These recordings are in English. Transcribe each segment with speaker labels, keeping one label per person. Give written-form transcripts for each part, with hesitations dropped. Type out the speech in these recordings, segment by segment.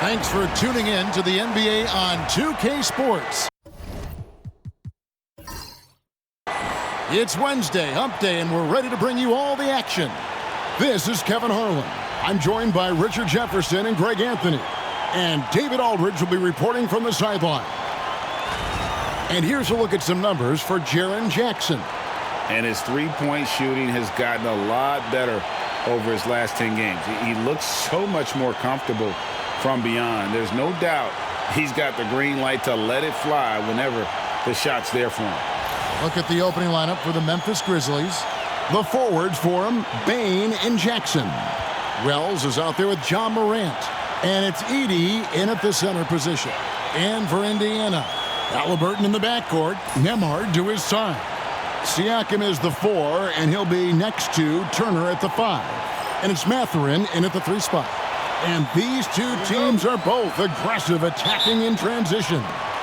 Speaker 1: Thanks for tuning in to the NBA on 2K Sports. It's Wednesday, hump day, and we're ready to bring you all the action. This is Kevin Harlan. I'm joined by Richard Jefferson and Greg Anthony. And David Aldridge will be reporting from the sideline. And here's a look at some numbers for Jaren Jackson.
Speaker 2: And his three-point shooting has gotten a lot better over his last 10 games. He looks so much more comfortable from beyond. There's no doubt he's got the green light to let it fly whenever the shot's there for him.
Speaker 1: Look at the opening lineup for the Memphis Grizzlies. The forwards for him, Bane and Jackson. Wells is out there with John Morant. And it's Edey in at the center position. And for Indiana, Halliburton in the backcourt, Nembhard to his side. Siakam is the 4, and he'll be next to Turner at the 5. And it's Mathurin in at the 3 spot. And these two teams are both aggressive, attacking in transition.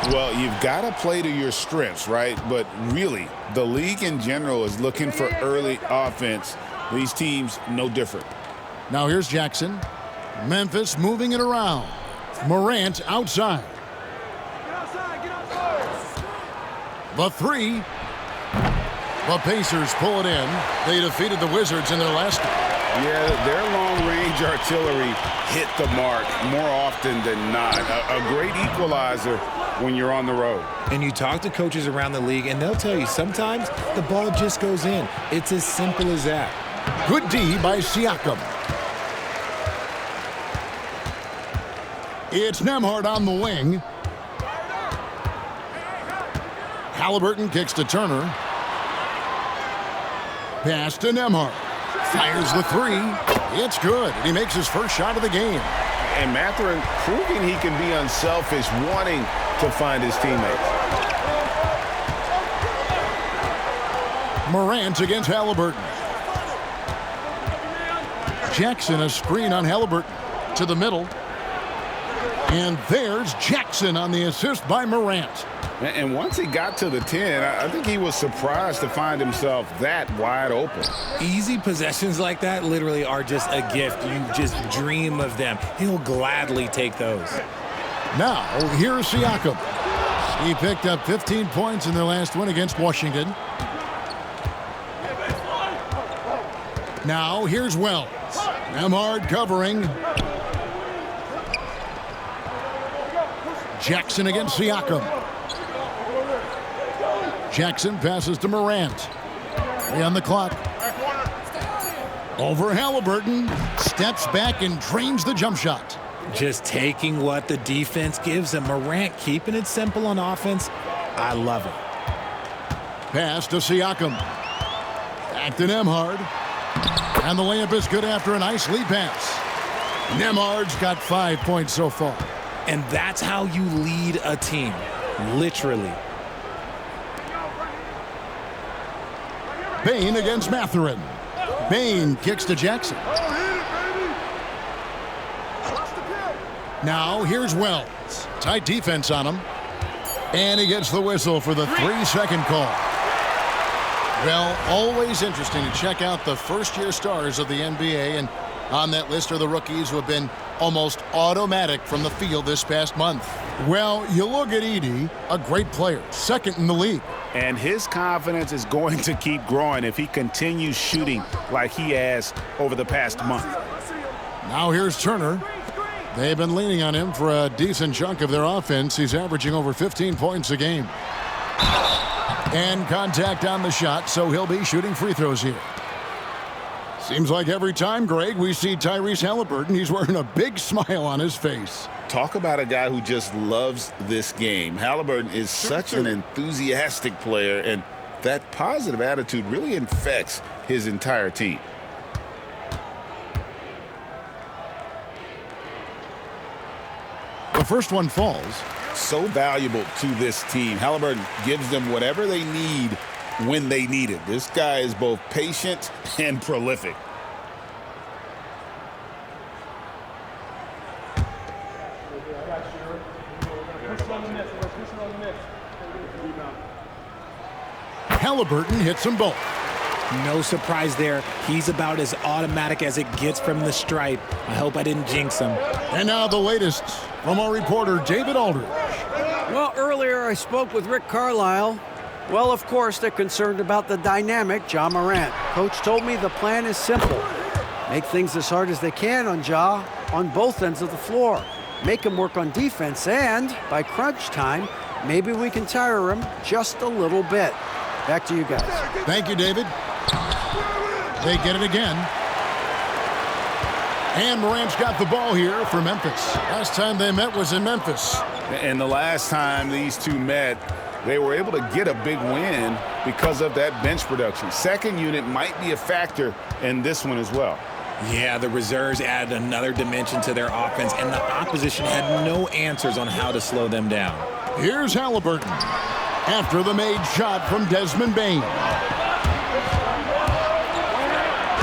Speaker 2: Well, you've got to play to your strengths, right? But really, the league in general is looking for early offense. These teams, no different.
Speaker 1: Now here's Jackson. Memphis moving it around. Morant outside. The 3. The Pacers pull it in. They defeated the Wizards in their last game.
Speaker 2: Yeah, their long-range artillery hit the mark more often than not. A great equalizer when you're on the road.
Speaker 3: And you talk to coaches around the league, and they'll tell you sometimes the ball just goes in. It's as simple as that.
Speaker 1: Good D by Siakam. It's Nembhard on the wing. Halliburton kicks to Turner. Pass to Nembhard. Fires the 3. It's good. And he makes his first shot of the game.
Speaker 2: And Mathurin proving he can be unselfish, wanting to find his teammates.
Speaker 1: Morant against Halliburton. Jackson a screen on Halliburton to the middle. And there's Jackson on the assist by Morant.
Speaker 2: And once he got to the 10, I think he was surprised to find himself that wide open.
Speaker 3: Easy possessions like that literally are just a gift. You just dream of them. He'll gladly take those.
Speaker 1: Now, here's Siakam. He picked up 15 points in their last win against Washington. Now, here's Wells. Nembhard covering. Jackson against Siakam. Jackson passes to Morant. 3 on the clock. Over Halliburton. Steps back and drains the jump shot.
Speaker 3: Just taking what the defense gives him. Morant keeping it simple on offense. I love it.
Speaker 1: Pass to Siakam. Back to Nembhard. And the layup is good after a nice lead pass. Nembhard's got 5 points so far.
Speaker 3: And that's how you lead a team. Literally.
Speaker 1: Bane against Mathurin. Bane kicks to Jackson. Now here's Wells. Tight defense on him. And he gets the whistle for the 3-second call. Well, always interesting to check out the first-year stars of the NBA. And on that list are the rookies who have been almost automatic from the field this past month. Well, you look at Edey, a great player, second in the league.
Speaker 2: And his confidence is going to keep growing if he continues shooting like he has over the past month.
Speaker 1: Now here's Turner. They've been leaning on him for a decent chunk of their offense. He's averaging over 15 points a game. And contact on the shot, so he'll be shooting free throws here. Seems like every time, Greg, we see Tyrese Halliburton, he's wearing a big smile on his face.
Speaker 2: Talk about a guy who just loves this game. Halliburton is such an enthusiastic player, and that positive attitude really infects his entire team.
Speaker 1: The first one falls.
Speaker 2: So valuable to this team. Halliburton gives them whatever they need when they need it. This guy is both patient and prolific.
Speaker 1: Halliburton hits them both.
Speaker 3: No surprise there. He's about as automatic as it gets from the stripe. I hope I didn't jinx him.
Speaker 1: And now the latest from our reporter, David Aldridge.
Speaker 4: Well, earlier I spoke with Rick Carlisle. Well, of course, they're concerned about the dynamic Ja Morant. Coach told me the plan is simple. Make things as hard as they can on Ja on both ends of the floor. Make him work on defense, and by crunch time, maybe we can tire him just a little bit. Back to you guys.
Speaker 1: Thank you, David. They get it again. And Morant's got the ball here for Memphis. Last time they met was in Memphis.
Speaker 2: And the last time these two met, they were able to get a big win because of that bench production. Second unit might be a factor in this one as well.
Speaker 3: Yeah, the reserves added another dimension to their offense, and the opposition had no answers on how to slow them down.
Speaker 1: Here's Halliburton after the made shot from Desmond Bane.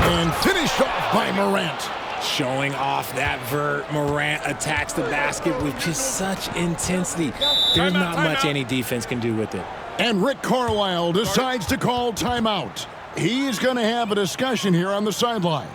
Speaker 1: And finished off by Morant.
Speaker 3: Showing off that vert, Morant attacks the basket with just such intensity. There's not much any defense can do with it.
Speaker 1: And Rick Carlisle decides to call timeout. He's going to have a discussion here on the sideline.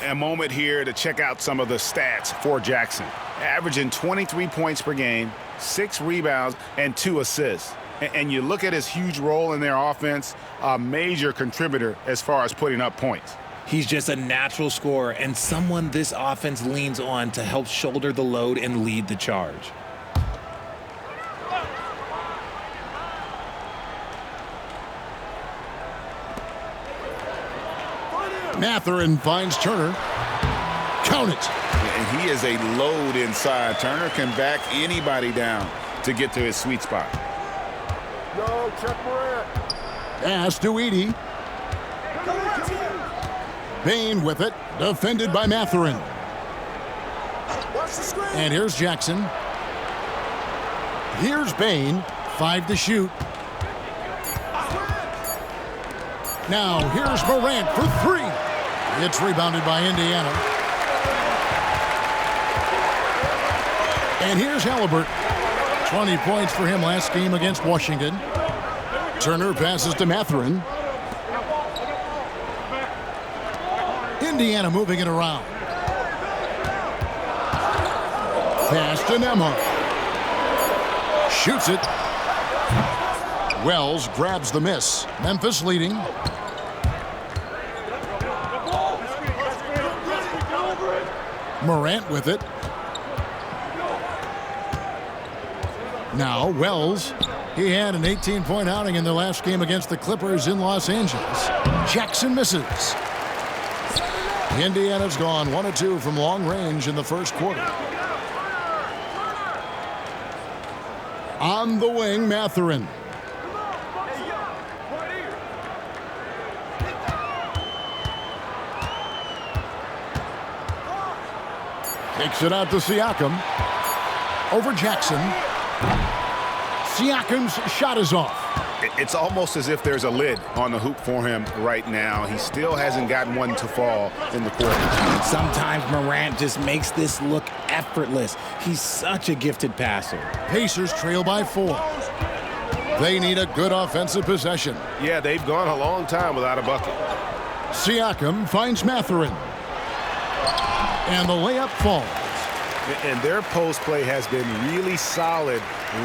Speaker 2: A moment here to check out some of the stats for Jackson. Averaging 23 points per game, 6 rebounds, and 2 assists. And you look at his huge role in their offense, a major contributor as far as putting up points.
Speaker 3: He's just a natural scorer and someone this offense leans on to help shoulder the load and lead the charge.
Speaker 1: Mathurin finds Turner. Count it.
Speaker 2: And he is a load inside. Turner can back anybody down to get to his sweet spot.
Speaker 5: Yo, check Morant.
Speaker 1: Pass to Edey. Bane with it. Defended by Mathurin.
Speaker 5: Watch the screen.
Speaker 1: And here's Jackson. Here's Bane. 5 to shoot. Now here's Morant for 3. It's rebounded by Indiana. And here's Halliburton. 20 points for him last game against Washington. Turner passes to Mathurin. Indiana moving it around. Pass to Nembhard. Shoots it. Wells grabs the miss. Memphis leading. Morant with it. Now Wells. He had an 18-point outing in their last game against the Clippers in Los Angeles. Jackson misses. Indiana's gone 1 of 2 from long range in the first quarter. On the wing, Mathurin. Takes it out to Siakam. Over Jackson. Siakam's shot is off.
Speaker 2: It's almost as if there's a lid on the hoop for him right now. He still hasn't gotten one to fall in the quarter.
Speaker 3: Sometimes Morant just makes this look effortless. He's such a gifted passer.
Speaker 1: Pacers trail by 4. They need a good offensive possession.
Speaker 2: Yeah, they've gone a long time without a bucket.
Speaker 1: Siakam finds Mathurin. And the layup falls.
Speaker 2: And their post play has been really solid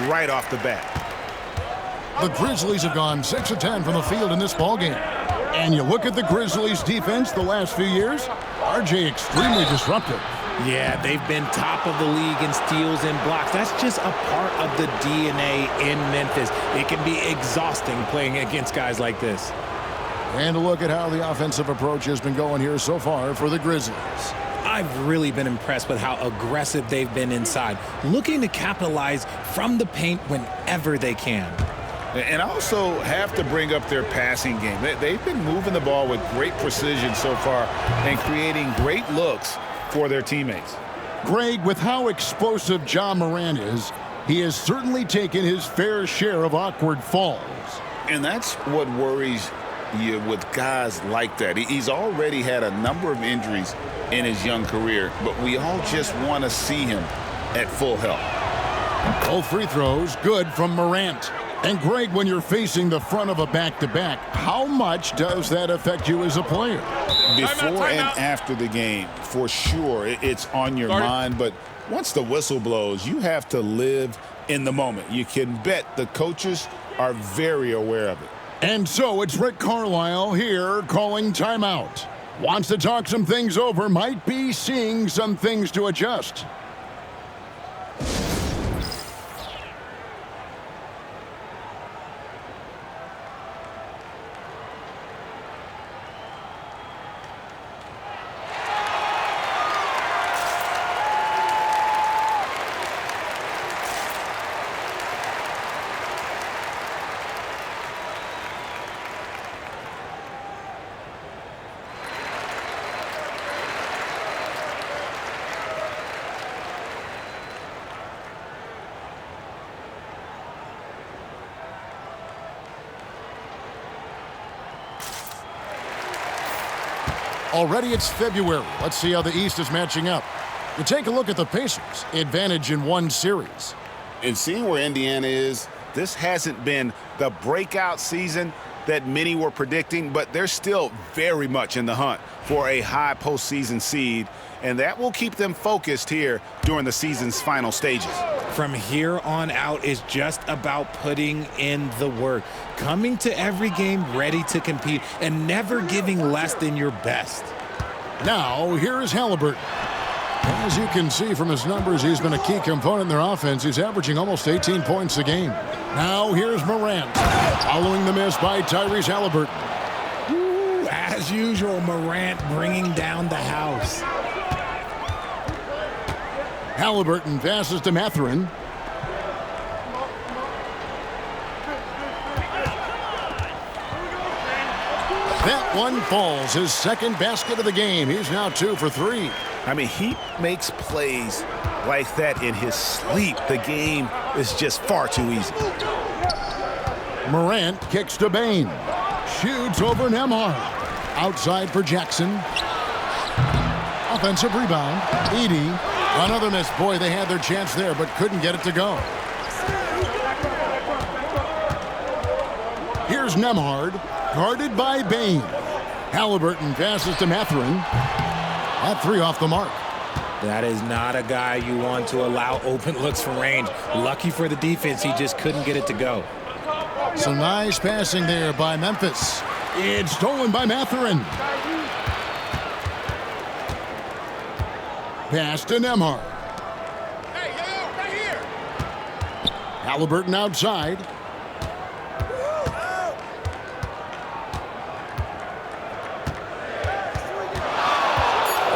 Speaker 2: right off the bat.
Speaker 1: The Grizzlies have gone 6 of 10 from the field in this ballgame. And you look at the Grizzlies' defense the last few years, RJ extremely disruptive.
Speaker 3: Yeah, they've been top of the league in steals and blocks. That's just a part of the DNA in Memphis. It can be exhausting playing against guys like this.
Speaker 1: And a look at how the offensive approach has been going here so far for the Grizzlies.
Speaker 3: I've really been impressed with how aggressive they've been inside, looking to capitalize from the paint whenever they can.
Speaker 2: And also have to bring up their passing game. They've been moving the ball with great precision so far and creating great looks for their teammates.
Speaker 1: Greg, with how explosive Ja Morant is, He has certainly taken his fair share of awkward falls.
Speaker 2: And that's what worries you with guys like that. He's already had a number of injuries in his young career, but we all just want to see him at full health.
Speaker 1: Both free throws good from Morant. And Greg, when you're facing the front of a back-to-back, how much does that affect you as a player?
Speaker 2: Before and after the game, for sure, it's on your mind. But once the whistle blows, you have to live in the moment. You can bet the coaches are very aware of it.
Speaker 1: And so it's Rick Carlisle here calling timeout. Wants to talk some things over, might be seeing some things to adjust. Already it's February. Let's see how the East is matching up. You take a look at the Pacers. Advantage in one series.
Speaker 2: And seeing where Indiana is, this hasn't been the breakout season that many were predicting, but they're still very much in the hunt for a high postseason seed, and that will keep them focused here during the season's final stages.
Speaker 3: From here on out is just about putting in the work, coming to every game ready to compete, and never giving less than your best.
Speaker 1: Now, here is Halliburton. As you can see from his numbers, he's been a key component in their offense. He's averaging almost 18 points a game. Now, here's Morant, following the miss by Tyrese Halliburton.
Speaker 3: Ooh, as usual, Morant bringing down the house.
Speaker 1: Halliburton passes to Mathurin. That one falls, his second basket of the game. He's now 2 for 3.
Speaker 2: I mean, he makes plays like that in his sleep. The game is just far too easy.
Speaker 1: Morant kicks to Bain. Shoots over Nembhard. Outside for Jackson. Offensive rebound. Edey. Another miss. Boy, they had their chance there, but couldn't get it to go. Here's Nembhard, guarded by Bain. Halliburton passes to Mathurin. That 3 off the mark.
Speaker 3: That is not a guy you want to allow open looks from range. Lucky for the defense, he just couldn't get it to go.
Speaker 1: Some nice passing there by Memphis. It's stolen by Mathurin. Pass to Nembhard.
Speaker 5: Hey, yo, right here.
Speaker 1: Halliburton outside.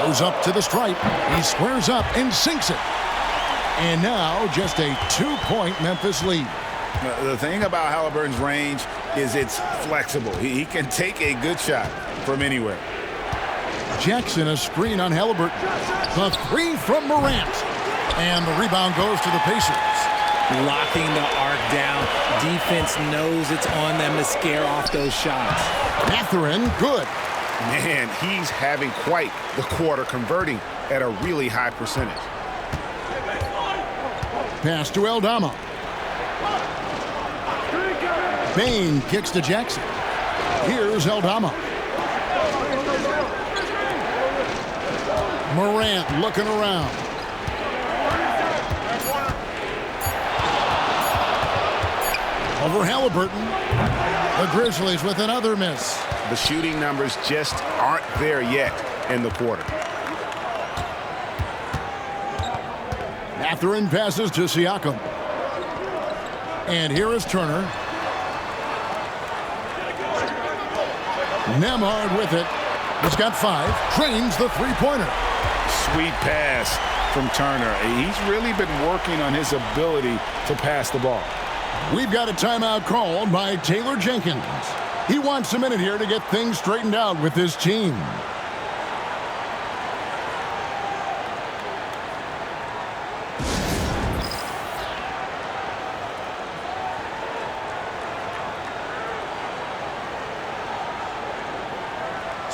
Speaker 1: Goes up to the stripe. He squares up and sinks it. And now just a 2-point Memphis lead.
Speaker 2: The thing about Halliburton's range is it's flexible. He can take a good shot from anywhere.
Speaker 1: Jackson, a screen on Halliburton. The 3 from Morant. And the rebound goes to the Pacers.
Speaker 3: Locking the arc down. Defense knows it's on them to scare off those shots.
Speaker 1: Mathurin, good.
Speaker 2: Man, he's having quite the quarter, converting at a really high percentage.
Speaker 1: Pass to Aldama. Bain kicks to Jackson. Here's Aldama. Morant looking around. Over Halliburton. The Grizzlies with another miss.
Speaker 2: The shooting numbers just aren't there yet in the quarter.
Speaker 1: Mathurin passes to Siakam. And here is Turner. Nembhard with it. He's got 5. Trains the three-pointer.
Speaker 2: Sweet pass from Turner. He's really been working on his ability to pass the ball.
Speaker 1: We've got a timeout called by Taylor Jenkins. He wants a minute here to get things straightened out with his team.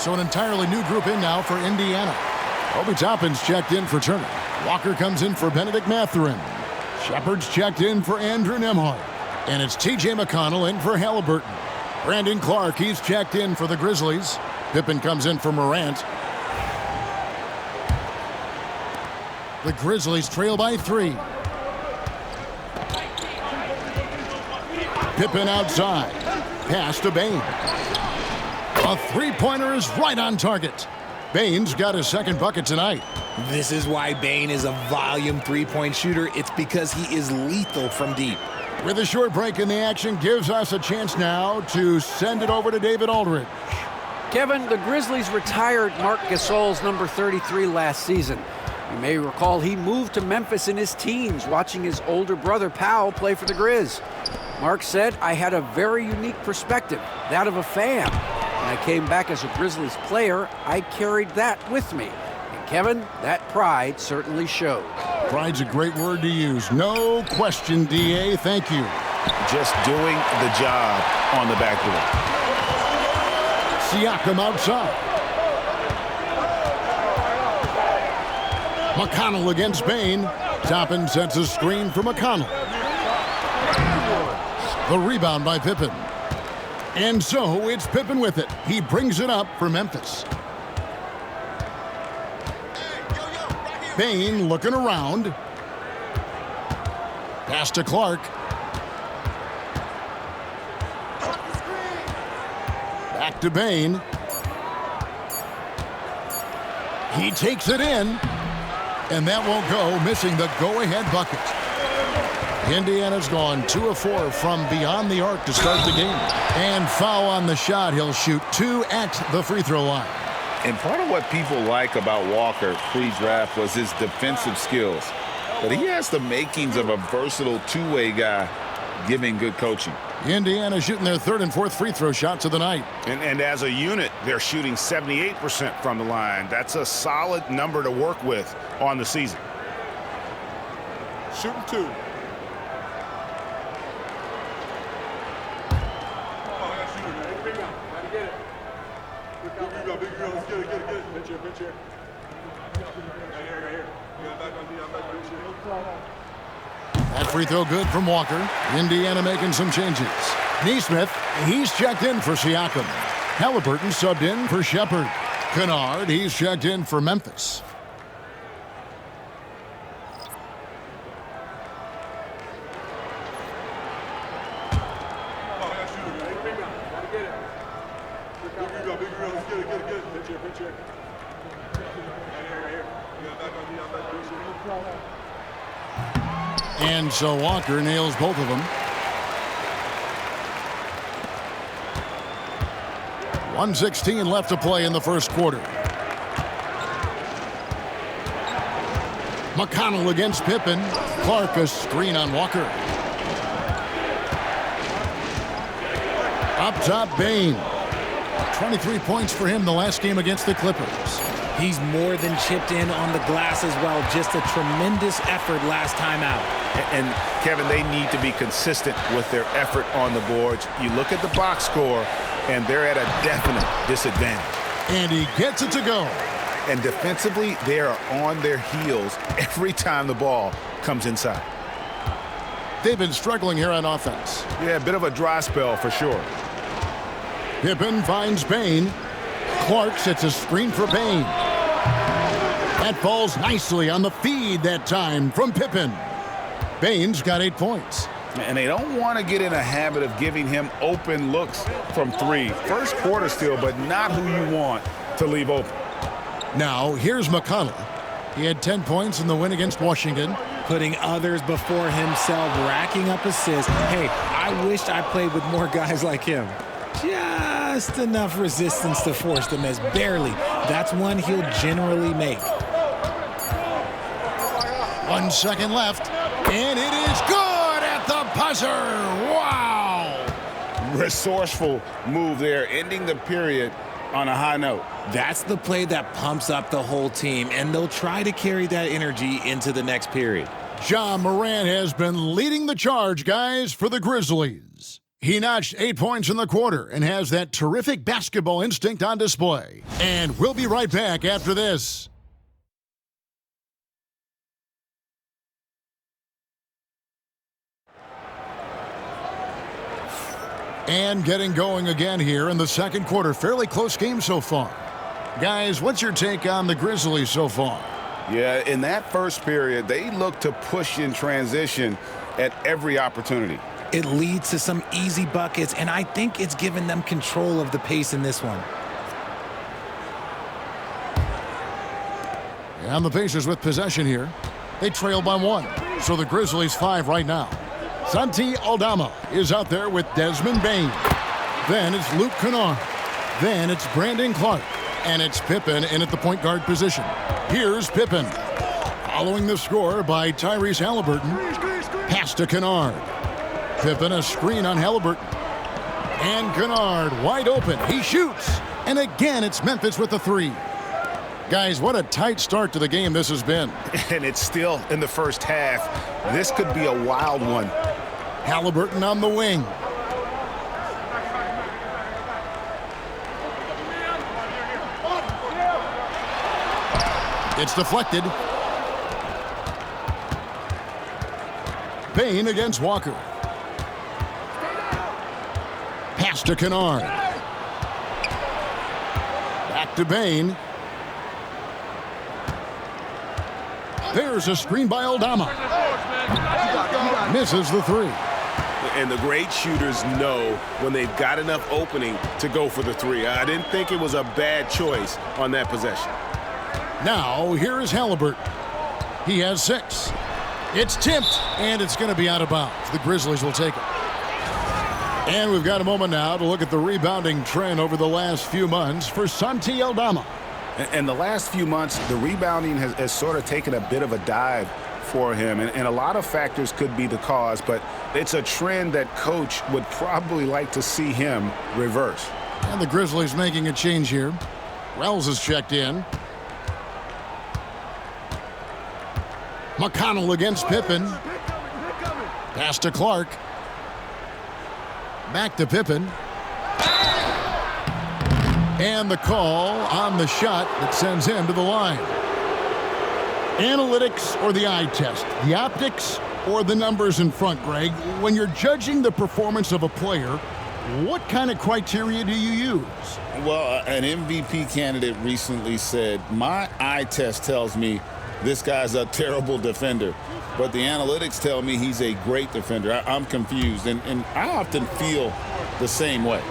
Speaker 1: So an entirely new group in now for Indiana. Obi Toppin's checked in for Turner. Walker comes in for Benedict Mathurin. Shepard's checked in for Andrew Nembhard. And it's T.J. McConnell in for Halliburton. Brandon Clark, he's checked in for the Grizzlies. Pippen comes in for Morant. The Grizzlies trail by 3. Pippen outside. Pass to Bane. A three-pointer is right on target. Bane's got his second bucket tonight.
Speaker 3: This is why Bane is a volume three-point shooter. It's because he is lethal from deep.
Speaker 1: With a short break in the action, gives us a chance now to send it over to David Aldridge.
Speaker 4: Kevin, the Grizzlies retired Marc Gasol's number 33 last season. You may recall he moved to Memphis in his teens, watching his older brother Powell play for the Grizz. Mark said, "I had a very unique perspective, that of a fan. When I came back as a Grizzlies player, I carried that with me." And Kevin, that pride certainly showed.
Speaker 1: Pride's a great word to use. No question, D.A. Thank you.
Speaker 2: Just doing the job on the backboard.
Speaker 1: Siakam outside. McConnell against Bane. Toppin sets a screen for McConnell. The rebound by Pippen. And so it's Pippen with it. He brings it up for Memphis. Bane looking around. Pass to Clark. Back to Bane. He takes it in. And that won't go, missing the go-ahead bucket. Indiana's gone 2 of 4 from beyond the arc to start the game. And foul on the shot. He'll shoot 2 at the free throw line.
Speaker 2: And part of what people like about Walker pre-draft was his defensive skills. But he has the makings of a versatile two-way guy giving good coaching.
Speaker 1: Indiana shooting their 3rd and 4th free throw shots of the night.
Speaker 6: And as a unit, they're shooting 78% from the line. That's a solid number to work with on the season.
Speaker 5: Shooting 2.
Speaker 1: That free throw good from Walker. Indiana making some changes. Neesmith, he's checked in for Siakam. Halliburton subbed in for Shepard. Kennard, he's checked in for Memphis. And so Walker nails both of them. 1:16 left to play in the first quarter. McConnell against Pippen. Clark a screen on Walker. Up top, Bane. 23 points for him the last game against the Clippers.
Speaker 3: He's more than chipped in on the glass as well. Just a tremendous effort last time out.
Speaker 6: And Kevin, they need to be consistent with their effort on the boards. You look at the box score, and they're at a definite disadvantage.
Speaker 1: And he gets it to go.
Speaker 6: And defensively, they are on their heels every time the ball comes inside.
Speaker 1: They've been struggling here on offense.
Speaker 6: Yeah, a bit of a dry spell for sure.
Speaker 1: Pippen finds Bane. Clark sets a screen for Bane. That falls nicely on the feed that time from Pippen. Bane's got 8 points.
Speaker 2: And they don't want to get in a habit of giving him open looks from 3. First quarter still, but not who you want to leave open.
Speaker 1: Now, here's McConnell. He had 10 points in the win against Washington.
Speaker 3: Putting others before himself, racking up assists. Hey, I wished I played with more guys like him. Just enough resistance to force the miss. Barely. That's one he'll generally make.
Speaker 1: 1 second left. And it is good at the buzzer. Wow.
Speaker 2: Resourceful move there, ending the period on a high note.
Speaker 3: That's the play that pumps up the whole team, and they'll try to carry that energy into the next period.
Speaker 1: Ja Morant has been leading the charge, guys, for the Grizzlies. He notched 8 points in the quarter and has that terrific basketball instinct on display. And we'll be right back after this. And getting going again here in the second quarter. Fairly close game so far. Guys, what's your take on the Grizzlies so far?
Speaker 2: Yeah, in that first period, they looked to push in transition at every opportunity.
Speaker 3: It leads to some easy buckets, and I think it's given them control of the pace in this one.
Speaker 1: And the Pacers with possession here. They trail by 1. So the Grizzlies 5 right now. Santi Aldama is out there with Desmond Bane. Then it's Luke Kennard. Then it's Brandon Clark. And it's Pippen in at the point guard position. Here's Pippen. Following the score by Tyrese Halliburton. Pass to Kennard. Pippen a screen on Halliburton. And Kennard wide open. He shoots. And again, it's Memphis with the 3. Guys, what a tight start to the game this has been.
Speaker 6: And it's still in the first half. This could be a wild one.
Speaker 1: Halliburton on the wing. It's deflected. Bane against Walker. Pass to Kennard. Back to Bane. There's a screen by Aldama. Misses the 3.
Speaker 6: And the great shooters know when they've got enough opening to go for the 3. I didn't think it was a bad choice on that possession.
Speaker 1: Now, here is Halliburton. He has 6. It's tipped, and it's going to be out of bounds. The Grizzlies will take it. And we've got a moment now to look at the rebounding trend over the last few months for Santi Aldama.
Speaker 2: And the last few months, the rebounding has sort of taken a bit of a dive for him. And a lot of factors could be the cause, but it's a trend that coach would probably like to see him reverse.
Speaker 1: And the Grizzlies making a change here. Wells is checked in. McConnell against Pippen. Pass to Clark. Back to Pippen. And the call on the shot that sends him to the line. Analytics or the eye test? The optics or the numbers in front, Greg? When you're judging the performance of a player, what kind of criteria do you use?
Speaker 2: Well, an MVP candidate recently said, my eye test tells me this guy's a terrible defender, but the analytics tell me he's a great defender. I'm confused, and I often feel the same way.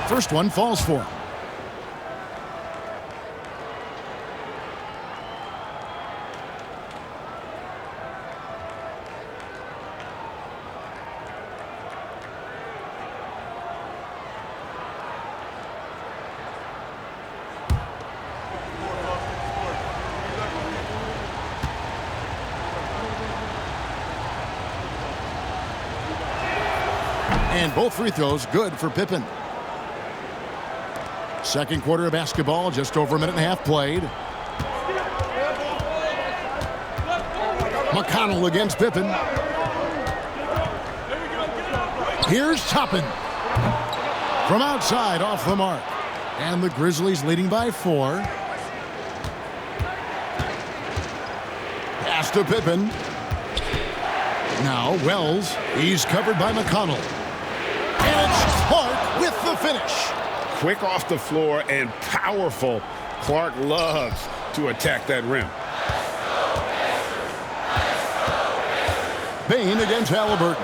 Speaker 1: First one falls for him. And both free throws good for Pippen. Second quarter of basketball, just over a minute and a half played. McConnell against Pippen. Here's Toppin. From outside, off the mark. And the Grizzlies leading by 4. Pass to Pippen. Now Wells. He's covered by McConnell. And it's Clark with the finish.
Speaker 2: Quick off the floor and powerful. Clark loves to attack that rim.
Speaker 1: Bane against Halliburton.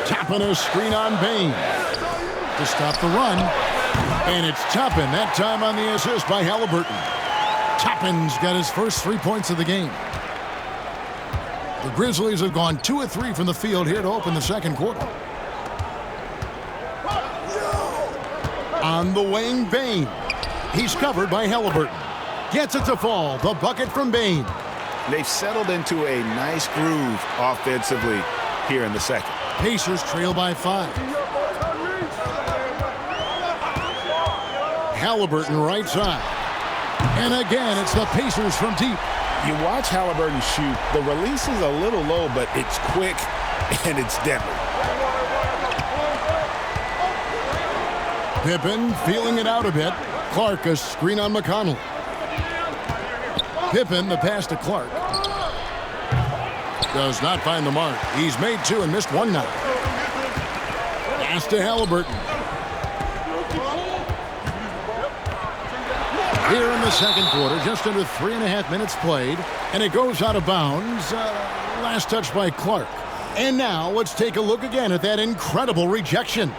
Speaker 1: Toppin a screen on Bane to stop the run. And it's Toppin, that time on the assist by Halliburton. Toppin's got his first 3 points of the game. The Grizzlies have gone 2 of 3 from the field here to open the second quarter. On the wing, Bane. He's covered by Halliburton. Gets it to fall. The bucket from Bane.
Speaker 6: They've settled into a nice groove offensively here in the second.
Speaker 1: Pacers trail by 5. Halliburton right side. And again, it's the Pacers from deep.
Speaker 6: You watch Halliburton shoot. The release is a little low, but it's quick and it's deadly.
Speaker 1: Pippen feeling it out a bit. Clark, a screen on McConnell. Pippen, the pass to Clark. Does not find the mark. He's made two and missed one now. Pass to Halliburton. Here in the second quarter, just under 3.5 minutes played, and it goes out of bounds. Last touch by Clark. And now let's take a look again at that incredible rejection.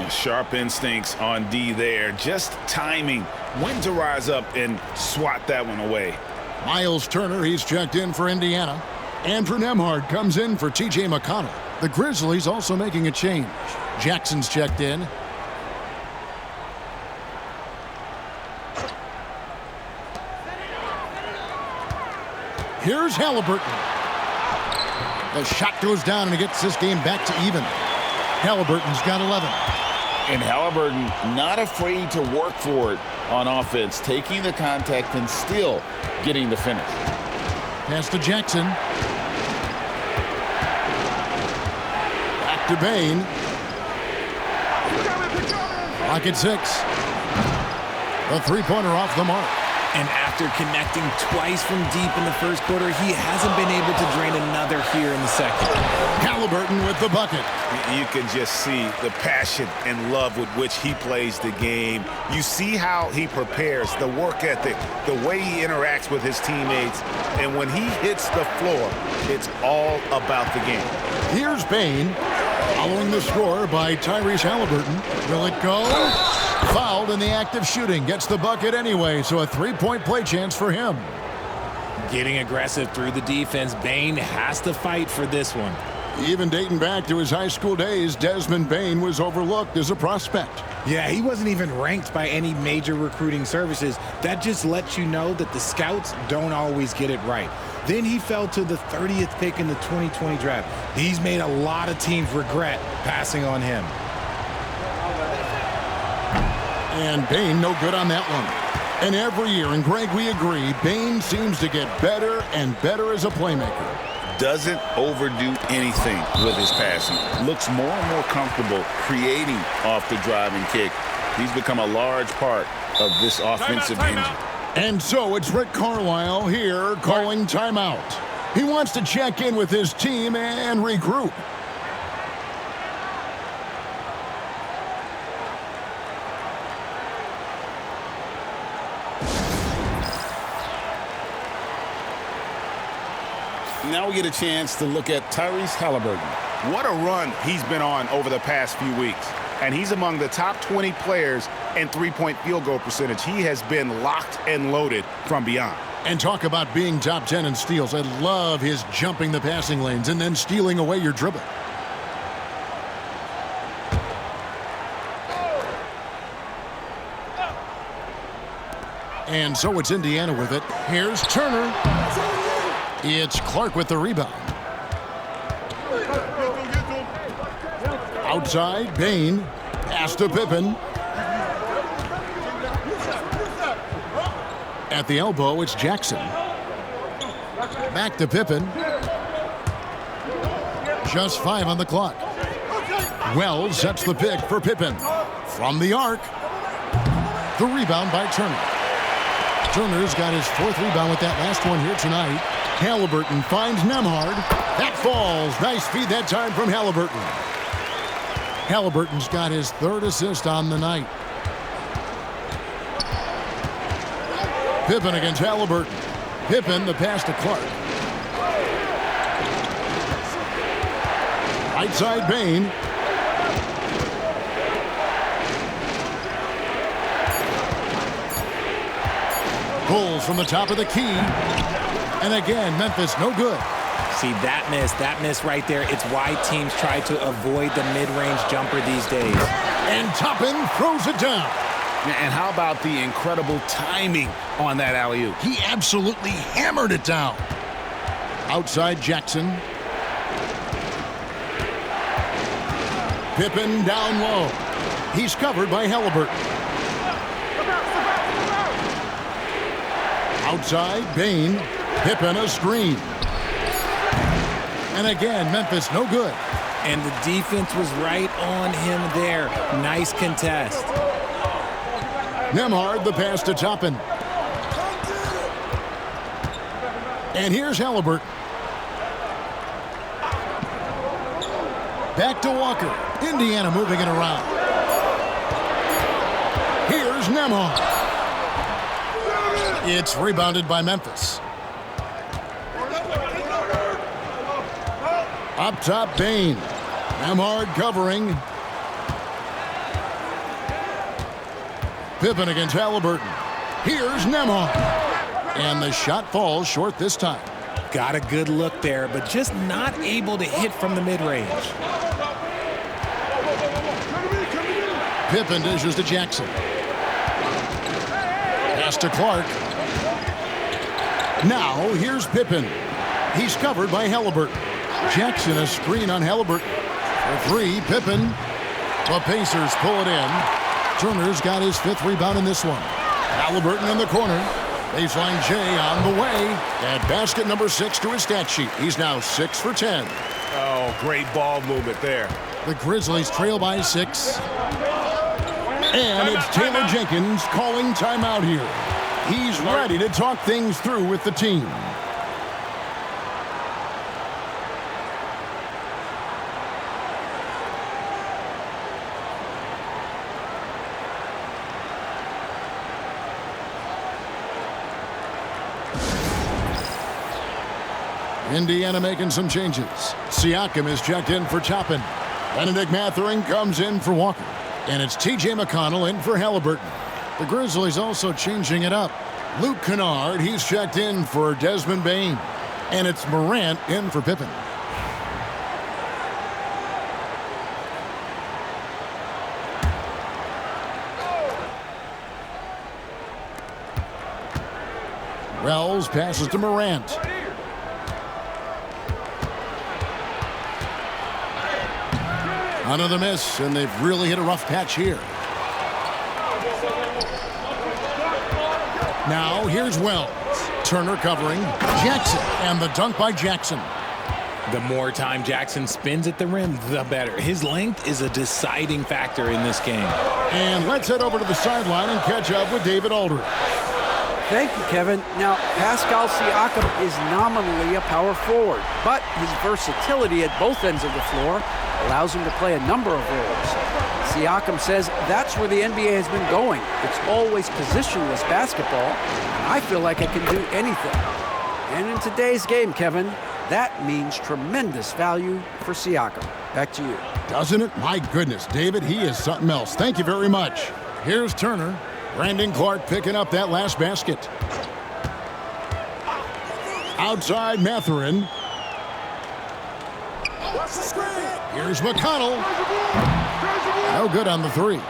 Speaker 2: Sharp instincts on D there. Just timing when to rise up and swat that one away.
Speaker 1: Miles Turner, he's checked in for Indiana. Andrew Nembhard comes in for T.J. McConnell. The Grizzlies also making a change. Jackson's checked in. Here's Halliburton. The shot goes down and it gets this game back to even. Halliburton's got 11.
Speaker 2: And Halliburton not afraid to work for it on offense, taking the contact and still getting the finish.
Speaker 1: Pass to Jackson. Back to Bain. Clock at 6. The three-pointer off the mark.
Speaker 3: And after connecting twice from deep in the first quarter, he hasn't been able to drain another here in the second.
Speaker 1: Halliburton with the bucket.
Speaker 6: You can just see the passion and love with which he plays the game. You see how he prepares, the work ethic, the way he interacts with his teammates. And when he hits the floor, it's all about the game.
Speaker 1: Here's Bain. Following the score by Tyrese Halliburton. Will it go? Fouled in the act of shooting. Gets the bucket anyway, so a three-point play chance for him.
Speaker 3: Getting aggressive through the defense, Bain has to fight for this one.
Speaker 1: Even dating back to his high school days, Desmond Bain was overlooked as a prospect.
Speaker 3: Yeah, he wasn't even ranked by any major recruiting services. That just lets you know that the scouts don't always get it right. Then he fell to the 30th pick in the 2020 draft. He's made a lot of teams regret passing on him.
Speaker 1: And Bain no good on that one. And every year, and Greg, we agree, Bain seems to get better and better as a playmaker.
Speaker 2: Doesn't overdo anything with his passing. Looks more and more comfortable creating off the driving kick. He's become a large part of this offensive engine.
Speaker 1: And so it's Rick Carlisle here calling timeout. He wants to check in with his team and regroup.
Speaker 2: Now we get a chance to look at Tyrese Halliburton.
Speaker 6: What a run he's been on over the past few weeks. And he's among the top 20 players in three-point field goal percentage. He has been locked and loaded from beyond.
Speaker 1: And talk about being top 10 in steals. I love his jumping the passing lanes and then stealing away your dribble. And so it's Indiana with it. Here's Turner. It's Clark with the rebound. Outside, Bain. Pass to Pippen. At the elbow, it's Jackson. Back to Pippen. Just 5 on the clock. Wells sets the pick for Pippen. From the arc. The rebound by Turner. Turner's got his 4th rebound with that last one here tonight. Halliburton finds Nembhard. That falls. Nice feed that time from Halliburton. Halliburton's got his 3rd assist on the night. Pippen against Halliburton. Pippen, the pass to Clark. Right side, Bain. Pulls from the top of the key. And again, Memphis no good.
Speaker 3: See, that miss right there, it's why teams try to avoid the mid-range jumper these days.
Speaker 1: And Toppin throws it down.
Speaker 2: And how about the incredible timing on that alley-oop?
Speaker 1: He absolutely hammered it down. Outside Jackson. Pippen down low. He's covered by Halliburton. Outside, Bain. Pippen a screen. And again, Memphis no good.
Speaker 3: And the defense was right on him there. Nice contest.
Speaker 1: Nembhard the pass to Toppin. And here's Halliburton. Back to Walker. Indiana moving it around. Here's Nembhard. It's rebounded by Memphis. Up top, Bane. Nembhard covering. Pippen against Halliburton. Here's Nembhard. And the shot falls short this time.
Speaker 3: Got a good look there, but just not able to hit from the mid-range.
Speaker 1: Pippen dishes to Jackson. Pass to Clark. Now here's Pippen. He's covered by Halliburton. Jackson a screen on Halliburton. For three, Pippen. The Pacers pull it in. Turner's got his 5th rebound in this one. Halliburton in the corner. Baseline J on the way. And basket number 6 to his stat sheet. He's now 6 for 10.
Speaker 6: Oh, great ball movement there.
Speaker 1: The Grizzlies trail by 6. And it's Taylor Jenkins calling timeout here. He's ready to talk things through with the team. Indiana making some changes. Siakam is checked in for Toppin. Benedict Mathurin comes in for Walker. And it's T.J. McConnell in for Halliburton. The Grizzlies also changing it up. Luke Kennard, he's checked in for Desmond Bane. And it's Morant in for Pippen. Wells passes to Morant. Another miss, and they've really hit a rough patch here. Now, here's Wells. Turner covering. Jackson, and the dunk by Jackson.
Speaker 3: The more time Jackson spins at the rim, the better. His length is a deciding factor in this game.
Speaker 1: And let's head over to the sideline and catch up with David Aldridge.
Speaker 4: Thank you, Kevin. Now, Pascal Siakam is nominally a power forward, but his versatility at both ends of the floor allows him to play a number of roles. Siakam says that's where the NBA has been going. It's always positionless basketball, and I feel like I can do anything. And in today's game, Kevin, that means tremendous value for Siakam. Back to you.
Speaker 1: Doesn't it? My goodness, David, he is something else. Thank you very much. Here's Turner. Brandon Clark picking up that last basket. Outside Mathurin. Here's McConnell. No good on the three.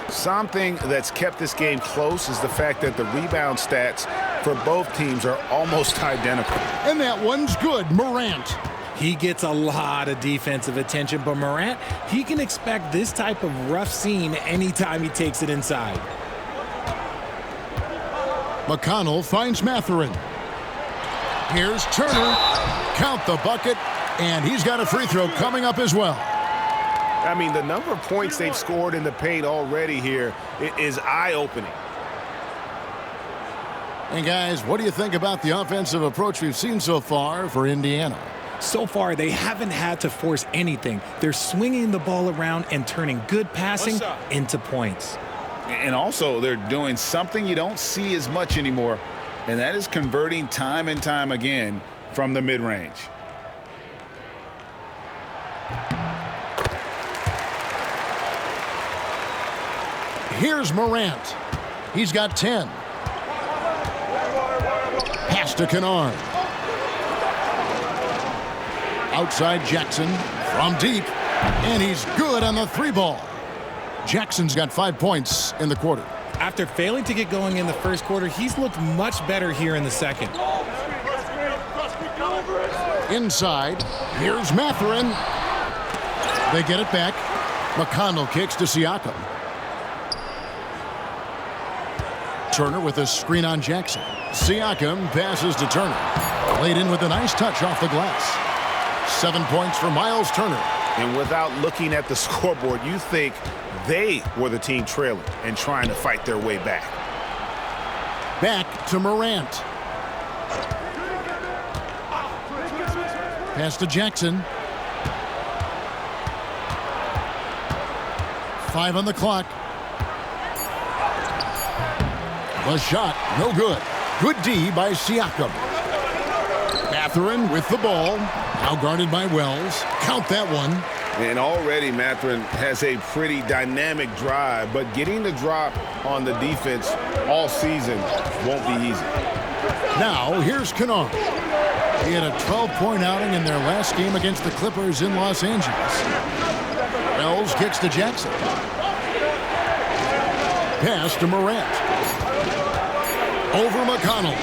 Speaker 6: Something that's kept this game close is the fact that the rebound stats for both teams are almost identical.
Speaker 1: And that one's good. Morant.
Speaker 3: He gets a lot of defensive attention, but Morant, he can expect this type of rough scene anytime he takes it inside.
Speaker 1: McConnell finds Mathurin. Here's Turner. Count the bucket, and he's got a free throw coming up as well.
Speaker 6: I mean, the number of points they've scored in the paint already here is eye-opening.
Speaker 1: And guys, what do you think about the offensive approach we've seen so far for Indiana?
Speaker 3: So far, they haven't had to force anything. They're swinging the ball around and turning good passing into points.
Speaker 2: And also, they're doing something you don't see as much anymore, and that is converting time and time again from the mid-range.
Speaker 1: Here's Morant. He's got 10. Pass to Kennard. Outside Jackson from deep, and he's good on the three ball. Jackson's got 5 points in the quarter.
Speaker 3: After failing to get going in the first quarter, he's looked much better here in the second.
Speaker 1: Inside, here's Mathurin. They get it back. McConnell kicks to Siakam. Turner with a screen on Jackson. Siakam passes to Turner. Laid in with a nice touch off the glass. 7 points for Miles Turner.
Speaker 6: And without looking at the scoreboard, you think they were the team trailing and trying to fight their way back.
Speaker 1: Back to Morant. Pass to Jackson. 5 on the clock. The shot, no good. Good D by Siakam. Mathurin with the ball. Now guarded by Wells. Count that one.
Speaker 2: And already Mathurin has a pretty dynamic drive, but getting the drop on the defense all season won't be easy.
Speaker 1: Now, here's Kennard. He had a 12-point outing in their last game against the Clippers in Los Angeles. Wells kicks to Jackson. Pass to Morant. Over McConnell.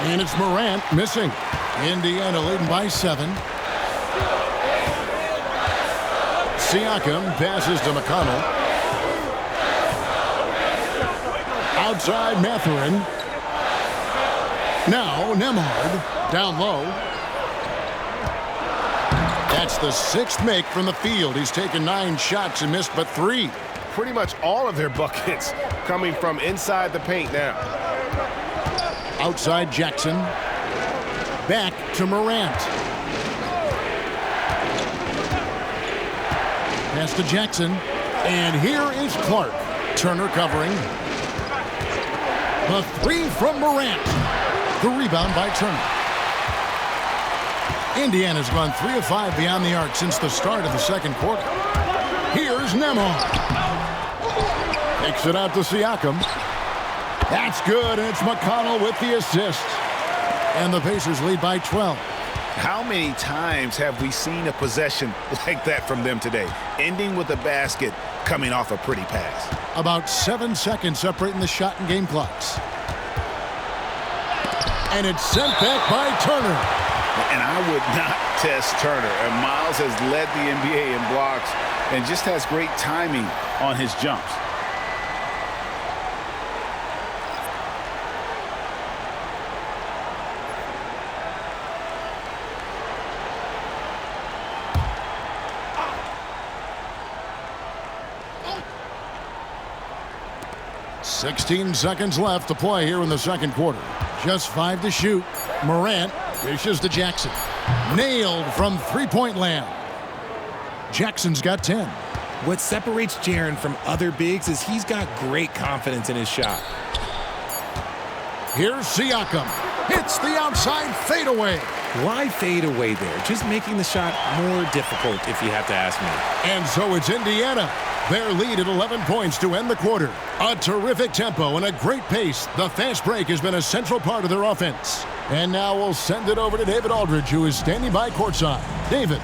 Speaker 1: And it's Morant missing. Indiana leading by 7. Siakam passes to McConnell. Outside Mathurin. Now Nembhard down low. That's the 6th make from the field. He's taken 9 shots and missed but 3.
Speaker 2: Pretty much all of their buckets coming from inside the paint now.
Speaker 1: Outside Jackson. Back to Morant. Pass to Jackson. And here is Clark. Turner covering. The 3 from Morant. The rebound by Turner. Indiana's gone 3 of 5 beyond the arc since the start of the second quarter. Here's Nembhard. Takes it out to Siakam. That's good, and it's McConnell with the assist. And the Pacers lead by 12.
Speaker 6: How many times have we seen a possession like that from them today, ending with a basket coming off a pretty pass?
Speaker 1: About 7 seconds separating the shot and game clocks. And it's sent back by Turner.
Speaker 2: And I would not test Turner. And Miles has led the NBA in blocks and just has great timing on his jumps.
Speaker 1: .16 seconds left to play here in the second quarter. Just 5 to shoot. Morant dishes to Jackson. Nailed from three-point land. Jackson's got 10.
Speaker 3: What separates Jaren from other bigs is he's got great confidence in his shot.
Speaker 1: Here's Siakam. Hits the outside fadeaway.
Speaker 3: Why fade away there? Just making the shot more difficult, if you have to ask me.
Speaker 1: And so it's Indiana. Their lead at 11 points to end the quarter. A terrific tempo and a great pace. The fast break has been a central part of their offense. And now we'll send it over to David Aldridge, who is standing by courtside. David.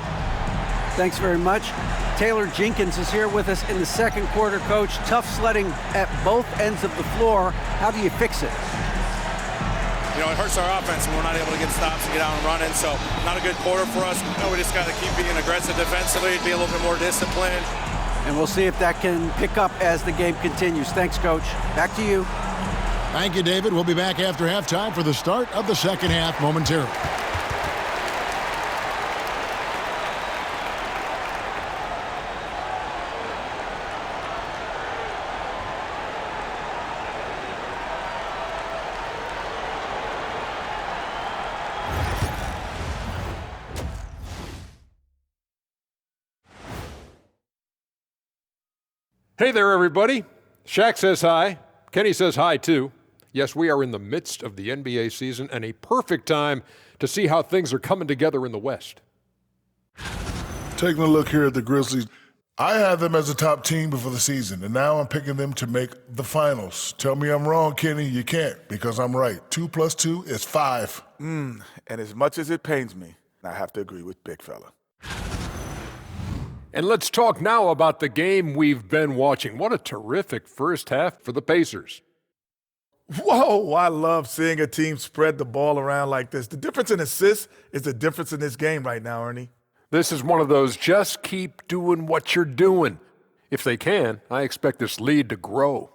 Speaker 4: Thanks very much. Taylor Jenkins is here with us in the second quarter, Coach. Tough sledding at both ends of the floor. How do you fix it?
Speaker 5: You know, it hurts our offense when we're not able to get stops and get out and running. So not a good quarter for us. You know, we just got to keep being aggressive defensively, be a little bit more disciplined.
Speaker 4: And we'll see if that can pick up as the game continues. Thanks, Coach. Back to you.
Speaker 1: Thank you, David. We'll be back after halftime for the start of the second half momentarily.
Speaker 7: Hey there, everybody. Shaq says hi. Kenny says hi, too. Yes, we are in the midst of the NBA season and a perfect time to see how things are coming together in the West.
Speaker 8: Taking a look here at the Grizzlies, I had them as a top team before the season, and now I'm picking them to make the finals. Tell me I'm wrong, Kenny. You can't, because I'm right. 2 + 2 is 5.
Speaker 9: And as much as it pains me, I have to agree with Big Fella.
Speaker 7: And let's talk now about the game we've been watching. What a terrific first half for the Pacers.
Speaker 9: Whoa, I love seeing a team spread the ball around like this. The difference in assists is the difference in this game right now, Ernie.
Speaker 7: This is one of those just keep doing what you're doing. If they can, I expect this lead to grow.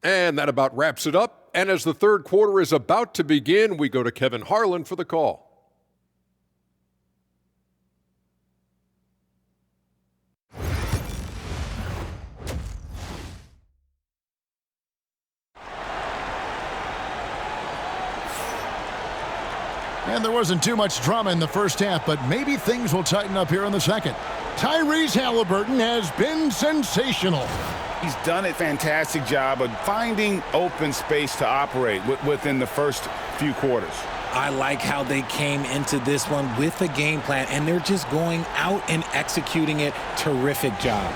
Speaker 7: And that about wraps it up. And as the third quarter is about to begin, we go to Kevin Harlan for the call.
Speaker 1: And there wasn't too much drama in the first half, but maybe things will tighten up here in the second. Tyrese Halliburton has been sensational.
Speaker 2: He's done a fantastic job of finding open space to operate within the first few quarters.
Speaker 3: I like how they came into this one with a game plan, and they're just going out and executing it. Terrific job.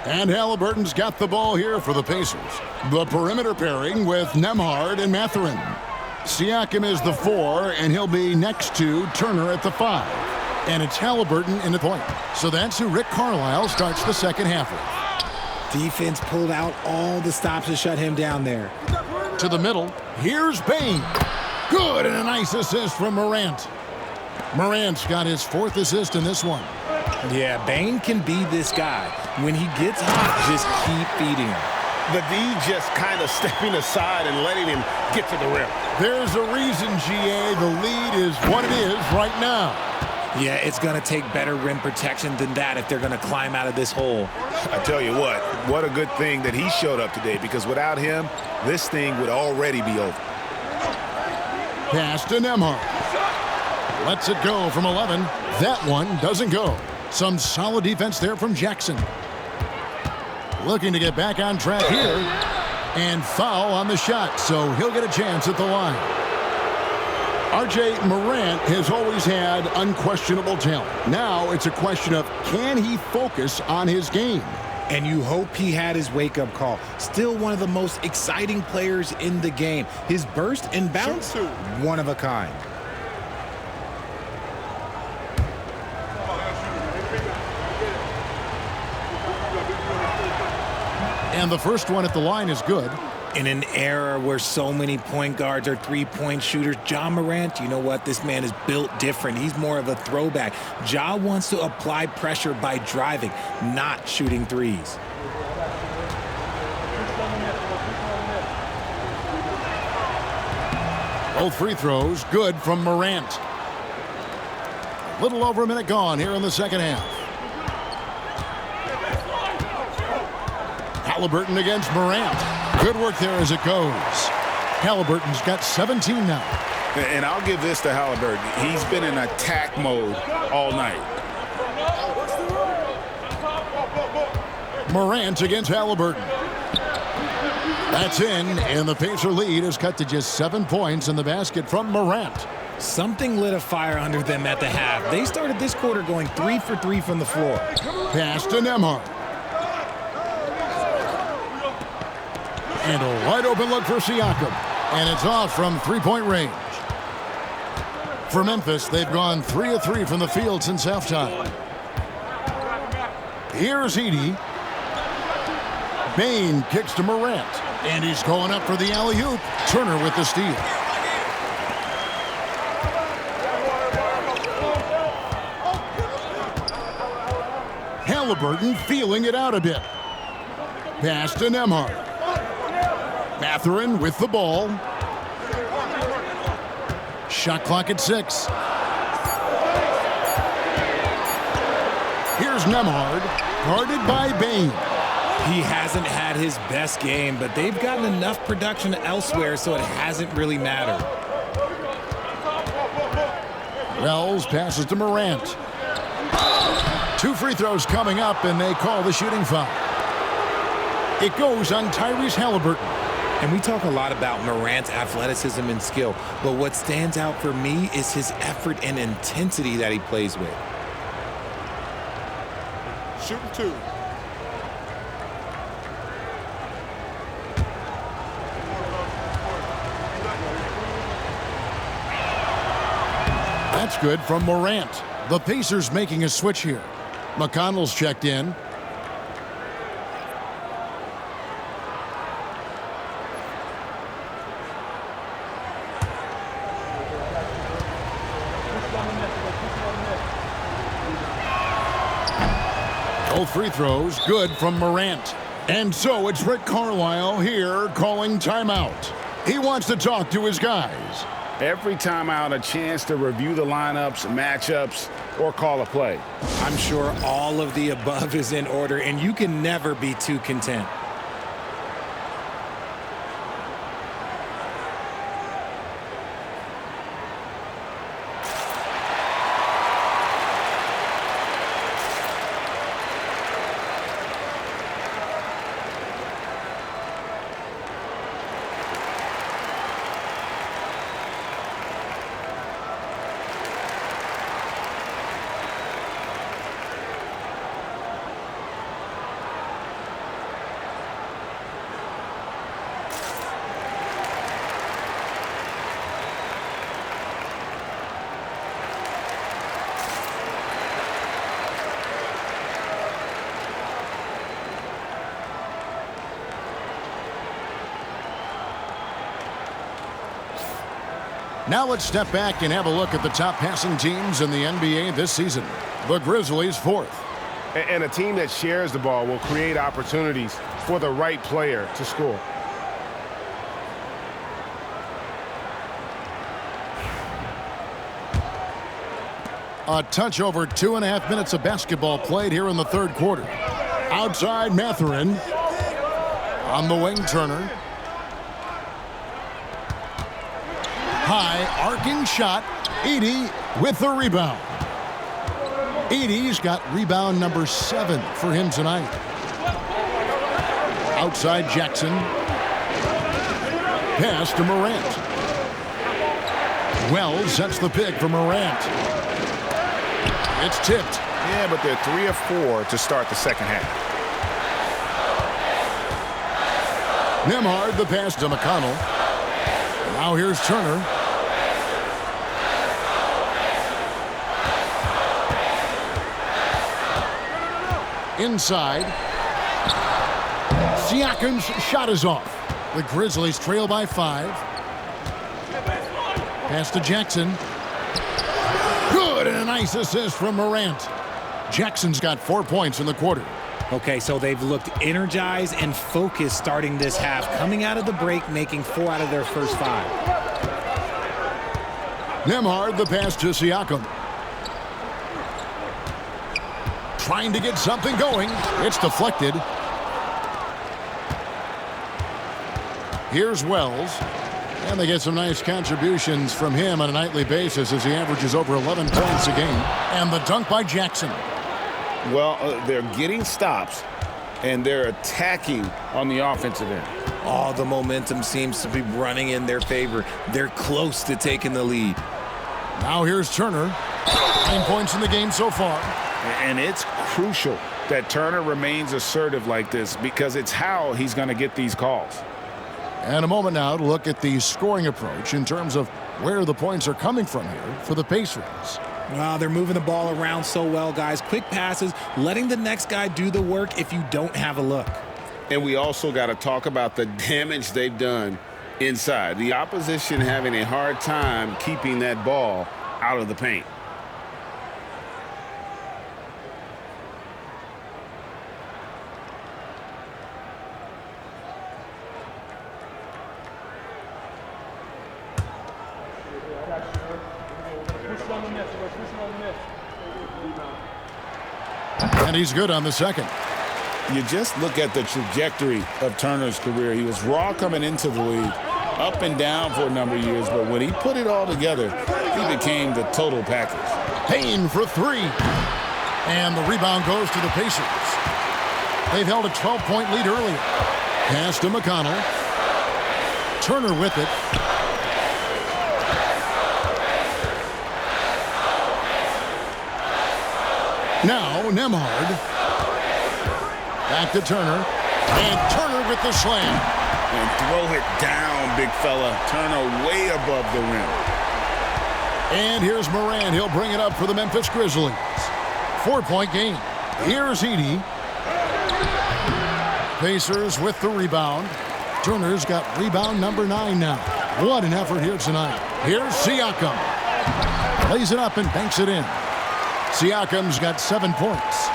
Speaker 1: And Halliburton's got the ball here for the Pacers. The perimeter pairing with Nembhard and Mathurin. Siakam is the 4, and he'll be next to Turner at the 5. And it's Halliburton in the point. So that's who Rick Carlisle starts the second half with.
Speaker 3: Defense pulled out all the stops to shut him down there.
Speaker 1: To the middle, here's Bane. Good, and a nice assist from Morant. Morant's got his 4th assist in this one.
Speaker 3: Yeah, Bane can be this guy. When he gets hot, just keep feeding him.
Speaker 6: The D just kind of stepping aside and letting him get to the rim.
Speaker 1: There's a reason, GA, the lead is what it is right now.
Speaker 3: Yeah, it's going to take better rim protection than that if they're going to climb out of this hole.
Speaker 6: I tell you what a good thing that he showed up today, because without him, this thing would already be over.
Speaker 1: Pass to Nembhard. Lets it go from 11. That one doesn't go. Some solid defense there from Jackson. Looking to get back on track here. And foul on the shot, so he'll get a chance at the line. R.J. Morant has always had unquestionable talent. Now it's a question of, can he focus on his game?
Speaker 3: And you hope he had his wake-up call. Still one of the most exciting players in the game. His burst and bounce, one of a kind.
Speaker 1: And the first one at the line is good.
Speaker 3: In an era where so many point guards are three-point shooters, Ja Morant, you know what? This man is built different. He's more of a throwback. Ja wants to apply pressure by driving, not shooting threes.
Speaker 1: Both free throws good from Morant. A little over a minute gone here in the second half. Halliburton against Morant. Good work there as it goes. Halliburton's got 17 now.
Speaker 2: And I'll give this to Halliburton. He's been in attack mode all night.
Speaker 1: Morant against Halliburton. That's in, and the Pacer lead is cut to just 7 points in the basket from Morant.
Speaker 3: Something lit a fire under them at the half. They started this quarter going 3 for 3 from the floor.
Speaker 1: Pass to Nembhard. And a wide open look for Siakam. And it's off from three-point range. For Memphis, they've gone 3 of 3 from the field since halftime. Here's Edey. Bane kicks to Morant. And he's going up for the alley-oop. Turner with the steal. Halliburton feeling it out a bit. Pass to Nembhard. Mathurin with the ball. Shot clock at 6. Here's Nembhard, guarded by Bane.
Speaker 3: He hasn't had his best game, but they've gotten enough production elsewhere, so it hasn't really mattered.
Speaker 1: Wells passes to Morant. 2 free throws coming up, and they call the shooting foul. It goes on Tyrese Halliburton.
Speaker 3: And we talk a lot about Morant's athleticism and skill, but what stands out for me is his effort and intensity that he plays with.
Speaker 7: Shooting 2.
Speaker 1: That's good from Morant. The Pacers making a switch here. McConnell's checked in. Both free throws good from Morant. And so it's Rick Carlisle here calling timeout. He wants to talk to his guys.
Speaker 2: Every timeout, a chance to review the lineups, matchups, or call a play.
Speaker 3: I'm sure all of the above is in order, and you can never be too content.
Speaker 1: Now let's step back and have a look at the top passing teams in the NBA this season. The Grizzlies 4th.
Speaker 6: And a team that shares the ball will create opportunities for the right player to score.
Speaker 1: A touch over 2.5 minutes of basketball played here in the third quarter. Outside Mathurin. On the wing, Turner. High arcing shot. Edey with the rebound. Edey's got rebound number 7 for him tonight. Outside Jackson. Pass to Morant. Wells sets the pick for Morant. It's tipped.
Speaker 6: Yeah, but they're 3 of 4 to start the second half.
Speaker 1: Nembhard the pass to McConnell. Now here's Turner. Inside. Siakam's shot is off. The Grizzlies trail by 5. Pass to Jackson. Good, and a nice assist from Morant. Jackson's got 4 points in the quarter.
Speaker 3: Okay, so they've looked energized and focused starting this half, coming out of the break, making 4 out of their first 5.
Speaker 1: Nembhard the pass to Siakam. Trying to get something going. It's deflected. Here's Wells. And they get some nice contributions from him on a nightly basis as he averages over 11 points a game. And the dunk by Jackson.
Speaker 2: Well, they're getting stops, and they're attacking on the offensive end.
Speaker 3: Oh, the momentum seems to be running in their favor. They're close to taking the lead.
Speaker 1: Now here's Turner. 9 points in the game so far.
Speaker 2: And it's crucial that Turner remains assertive like this because it's how he's going to get these calls.
Speaker 1: And a moment now to look at the scoring approach in terms of where the points are coming from here for the Pacers.
Speaker 3: Wow, they're moving the ball around so well, guys. Quick passes, letting the next guy do the work if you don't have a look.
Speaker 2: And we also got to talk about the damage they've done inside. The opposition having a hard time keeping that ball out of the paint.
Speaker 1: And he's good on the second.
Speaker 2: You just look at the trajectory of Turner's career. He was raw coming into the league, up and down for a number of years, but when he put it all together, he became the total package.
Speaker 1: Payne for 3. And the rebound goes to the Pacers. They've held a 12-point lead earlier. Pass to McConnell. Turner with it. Now Nembhard. Back to Turner. And Turner with the slam.
Speaker 2: And throw it down, big fella. Turner way above the rim.
Speaker 1: And here's Morant. He'll bring it up for the Memphis Grizzlies. 4-point game. Here's Edey. Pacers with the rebound. Turner's got rebound number 9 now. What an effort here tonight. Here's Siakam. Lays it up and banks it in. Siakam's got 7 points.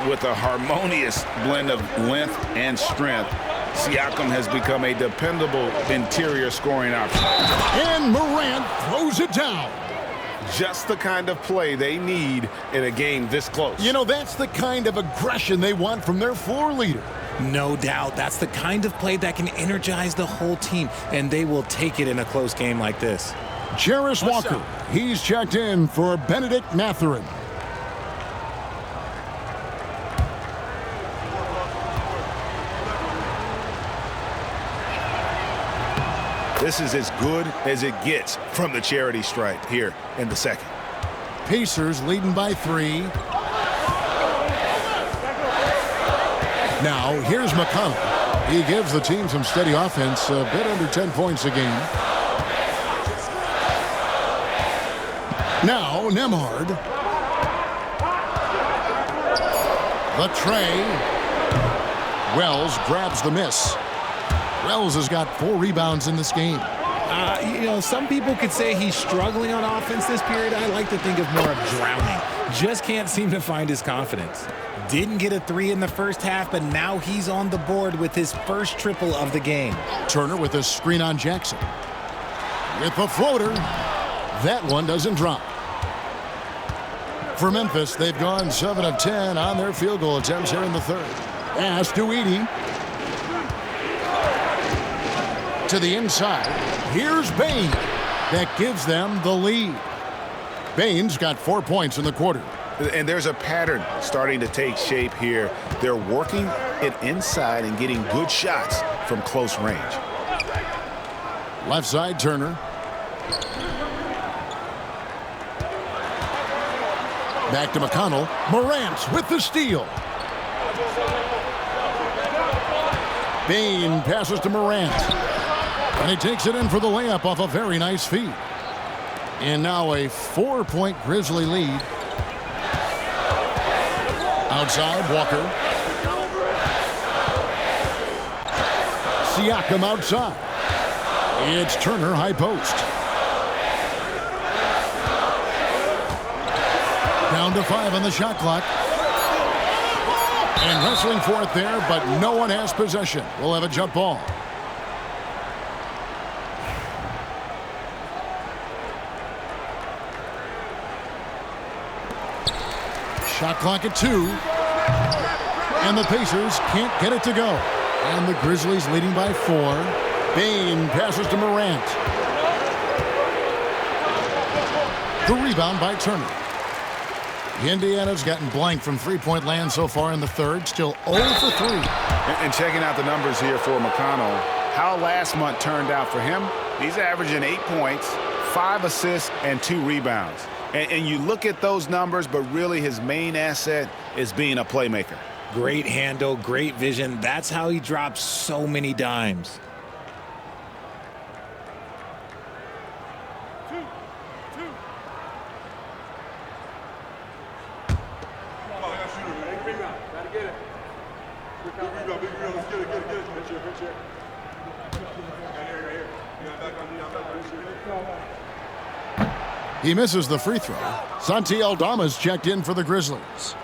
Speaker 2: With a harmonious blend of length and strength, Siakam has become a dependable interior scoring option.
Speaker 1: And Morant throws it down.
Speaker 2: Just the kind of play they need in a game this close.
Speaker 1: You know, that's the kind of aggression they want from their floor leader.
Speaker 3: No doubt. That's the kind of play that can energize the whole team, and they will take it in a close game like this.
Speaker 1: Jarris Walker, he's checked in for Benedict Mathurin.
Speaker 6: This is as good as it gets from the charity stripe here in the second.
Speaker 1: Pacers leading by 3. Now, here's McConnell. He gives the team some steady offense, a bit under 10 points a game. Now, Nembhard. The tray. Wells grabs the miss. Wells has got 4 rebounds in this game.
Speaker 3: You know, some people could say he's struggling on offense this period. I like to think of more of drowning. Just can't seem to find his confidence. Didn't get a 3 in the first half, but now he's on the board with his first triple of the game.
Speaker 1: Turner with a screen on Jackson. With the floater. That one doesn't drop. For Memphis, they've gone 7 of 10 on their field goal attempts here in the third. Pass to Edey. To the inside. Here's Bane. That gives them the lead. Bane's got 4 points in the quarter.
Speaker 6: And there's a pattern starting to take shape here. They're working it inside and getting good shots from close range.
Speaker 1: Left side, Turner. Back to McConnell. Morant with the steal. Bane passes to Morant. And he takes it in for the layup off a very nice feed. And now a 4-point Grizzly lead. Outside, Walker. Siakam outside. It's Turner high post. Down to 5 on the shot clock. And wrestling for it there, but no one has possession. We'll have a jump ball. Shot clock at 2. And the Pacers can't get it to go. And the Grizzlies leading by 4. Bane passes to Morant. The rebound by Turner. Indiana's gotten blank from three-point land so far in the third. Still 0 for 3.
Speaker 2: And checking out the numbers here for McConnell, how last month turned out for him, he's averaging 8 points, 5 assists, and 2 rebounds. And you look at those numbers, but really his main asset is being a playmaker.
Speaker 3: Great handle, great vision. That's how he drops so many dimes.
Speaker 1: He misses the free throw. Santi Aldama's checked in for the Grizzlies.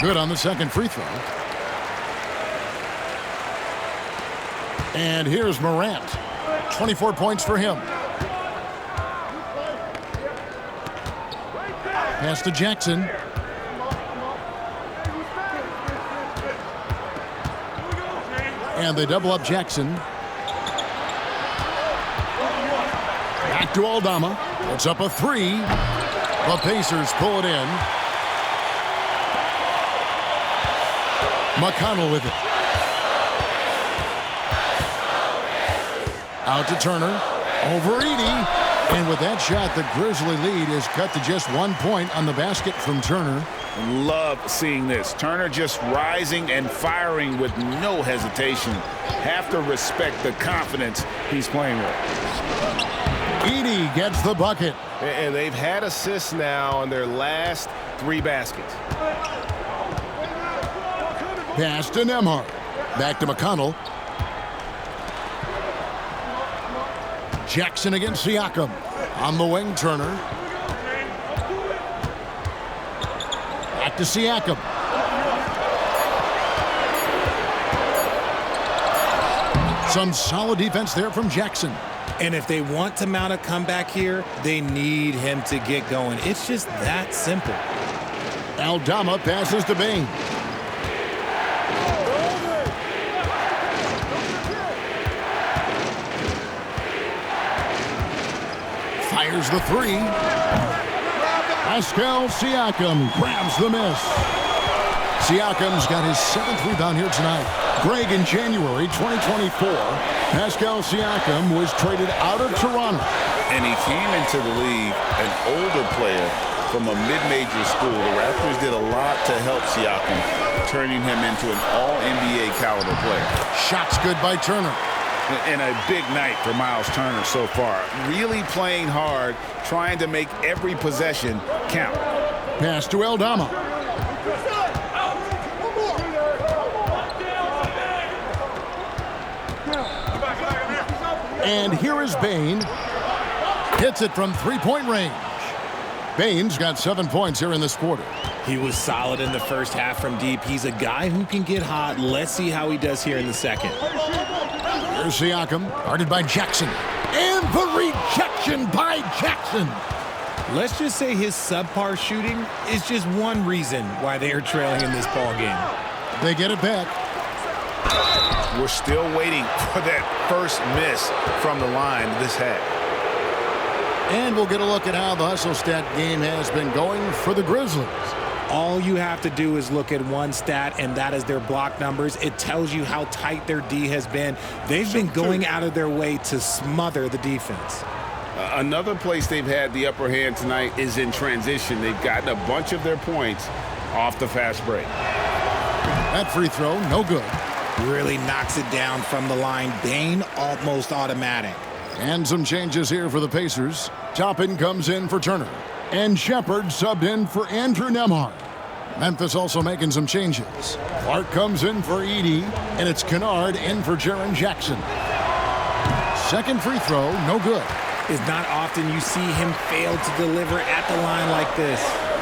Speaker 1: Good on the second free throw. And here's Morant. 24 points for him. Pass to Jackson. And they double up Jackson. Back to Aldama. It's up a 3. The Pacers pull it in. McConnell with it. Out to Turner. Over Edey. And with that shot, the Grizzly lead is cut to just 1 point on the basket from Turner.
Speaker 2: Love seeing this. Turner just rising and firing with no hesitation. Have to respect the confidence he's playing with.
Speaker 1: Edey gets the bucket.
Speaker 6: And they've had assists now on their last 3 baskets.
Speaker 1: Pass to Nembhard. Back to McConnell. Jackson against Siakam. On the wing, Turner. Back to Siakam. Some solid defense there from Jackson.
Speaker 3: And if they want to mount a comeback here, they need him to get going. It's just that simple.
Speaker 1: Aldama passes to Bane. Fires the 3. Pascal Siakam grabs the miss. Siakam's got his 7th rebound here tonight. Greg, in January 2024, Pascal Siakam was traded out of Toronto.
Speaker 6: And he came into the league an older player from a mid-major school. The Raptors did a lot to help Siakam, turning him into an all-NBA caliber player.
Speaker 1: Shots good by Turner.
Speaker 2: And a big night for Miles Turner so far. Really playing hard, trying to make every possession count.
Speaker 1: Pass to Aldama. And here is Bane. Hits it from 3-point range. Bane's got 7 points here in this quarter.
Speaker 3: He was solid in the first half from deep. He's a guy who can get hot. Let's see how he does here in the second.
Speaker 1: Here's Siakam, guarded by Jackson. And the rejection by Jackson.
Speaker 3: Let's just say his subpar shooting is just one reason why they are trailing in this ball game.
Speaker 1: They get it back.
Speaker 6: We're still waiting for that first miss from the line this half.
Speaker 1: And we'll get a look at how the hustle stat game has been going for the Grizzlies.
Speaker 3: All you have to do is look at one stat, and that is their block numbers. It tells you how tight their D has been. They've been going out of their way to smother the defense.
Speaker 2: Another place they've had the upper hand tonight is in transition. They've gotten a bunch of their points off the fast break.
Speaker 1: That free throw, no good.
Speaker 3: Really knocks it down from the line. Bane, almost automatic.
Speaker 1: And some changes here for the Pacers. Toppin comes in for Turner. And Shepard subbed in for Andrew Nembhard. Memphis also making some changes. Clark comes in for Edey, and it's Kennard in for Jaren Jackson. Second free throw, no good.
Speaker 3: It's not often you see him fail to deliver at the line like this.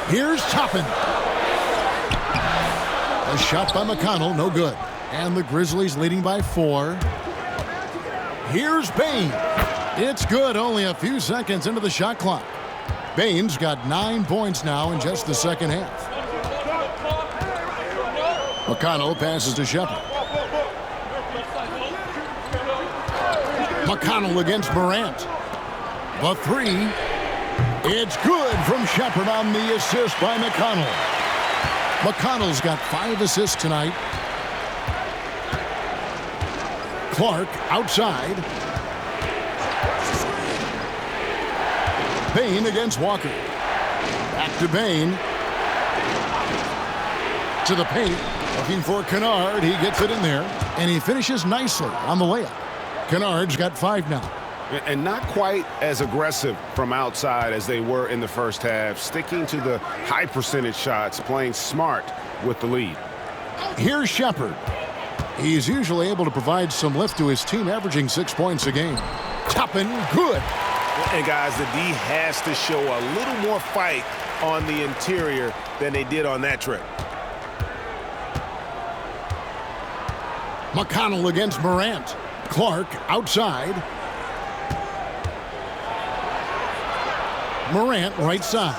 Speaker 1: Here's Toppin. A shot by McConnell, no good. And the Grizzlies leading by 4. Here's Bane. It's good, only a few seconds into the shot clock. Bane's got 9 points now in just the second half. McConnell passes to Shepard. McConnell against Morant. The 3. It's good from Shepard on the assist by McConnell. McConnell's got 5 assists tonight. Clark outside. Bane against Walker. Back to Bane. To the paint. Looking for Kennard. He gets it in there. And he finishes nicely on the layup. Kennard's got 5 now.
Speaker 2: And not quite as aggressive from outside as they were in the first half. Sticking to the high percentage shots. Playing smart with the lead.
Speaker 1: Here's Shepard. He's usually able to provide some lift to his team, averaging 6 points a game. Toppin, good.
Speaker 6: And guys, the D has to show a little more fight on the interior than they did on that trip.
Speaker 1: McConnell against Morant. Clark outside. Morant right side.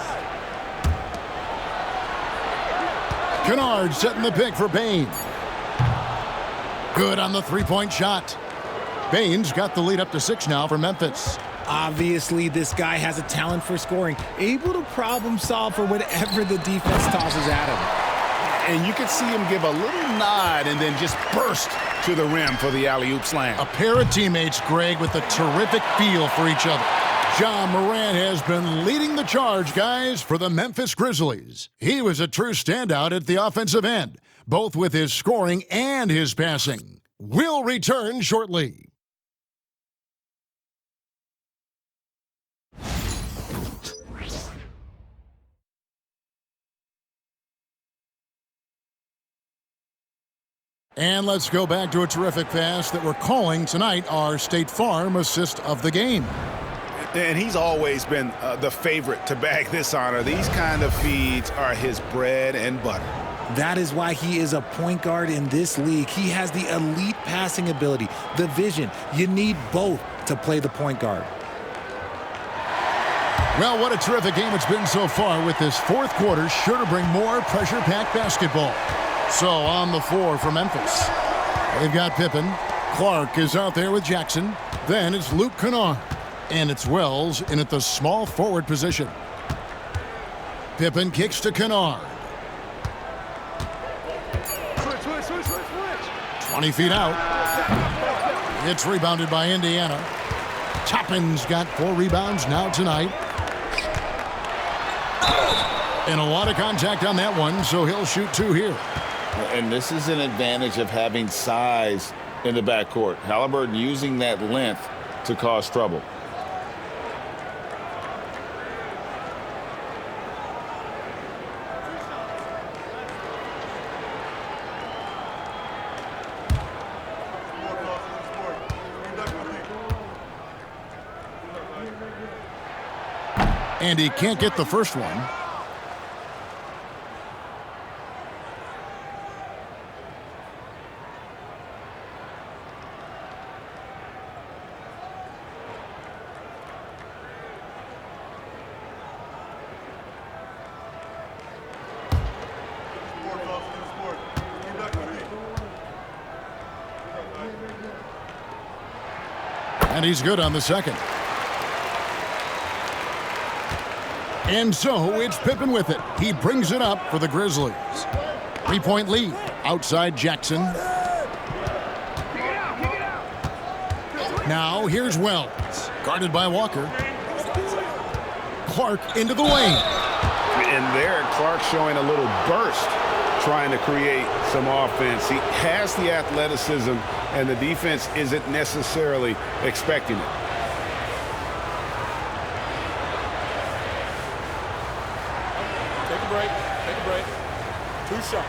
Speaker 1: Kennard setting the pick for Bane. Good on the 3-point shot. Bane's got the lead up to 6 now for Memphis.
Speaker 3: Obviously, this guy has a talent for scoring, able to problem solve for whatever the defense tosses at him.
Speaker 2: And you could see him give a little nod and then just burst to the rim for the alley-oop slam.
Speaker 1: A pair of teammates, Greg, with a terrific feel for each other. Ja Morant has been leading the charge, guys, for the Memphis Grizzlies. He was a true standout at the offensive end, both with his scoring and his passing. We'll return shortly. And let's go back to a terrific pass that we're calling tonight our State Farm assist of the game.
Speaker 6: And he's always been the favorite to bag this honor. These kind of feeds are his bread and butter.
Speaker 3: That is why he is a point guard in this league. He has the elite passing ability, the vision. You need both to play the point guard.
Speaker 1: Well, what a terrific game it's been so far, with this fourth quarter sure to bring more pressure-packed basketball. So on the floor for Memphis, they've got Pippen. Clark is out there with Jackson. Then it's Luke Kennard. And it's Wells in at the small forward position. Pippen kicks to Kennard. 20 feet out. It's rebounded by Indiana. Toppin's got 4 rebounds now tonight. And a lot of contact on that one, so he'll shoot 2 here.
Speaker 2: And this is an advantage of having size in the backcourt. Halliburton using that length to cause trouble.
Speaker 1: And he can't get the first one. And he's good on the second. And so it's Pippen with it. He brings it up for the Grizzlies. 3-point lead outside Jackson. Now here's Wells, guarded by Walker. Clark into the lane.
Speaker 2: And there, Clark showing a little burst, trying to create some offense. He has the athleticism, and the defense isn't necessarily expecting it.
Speaker 5: Take a break. Take a break. 2 shots.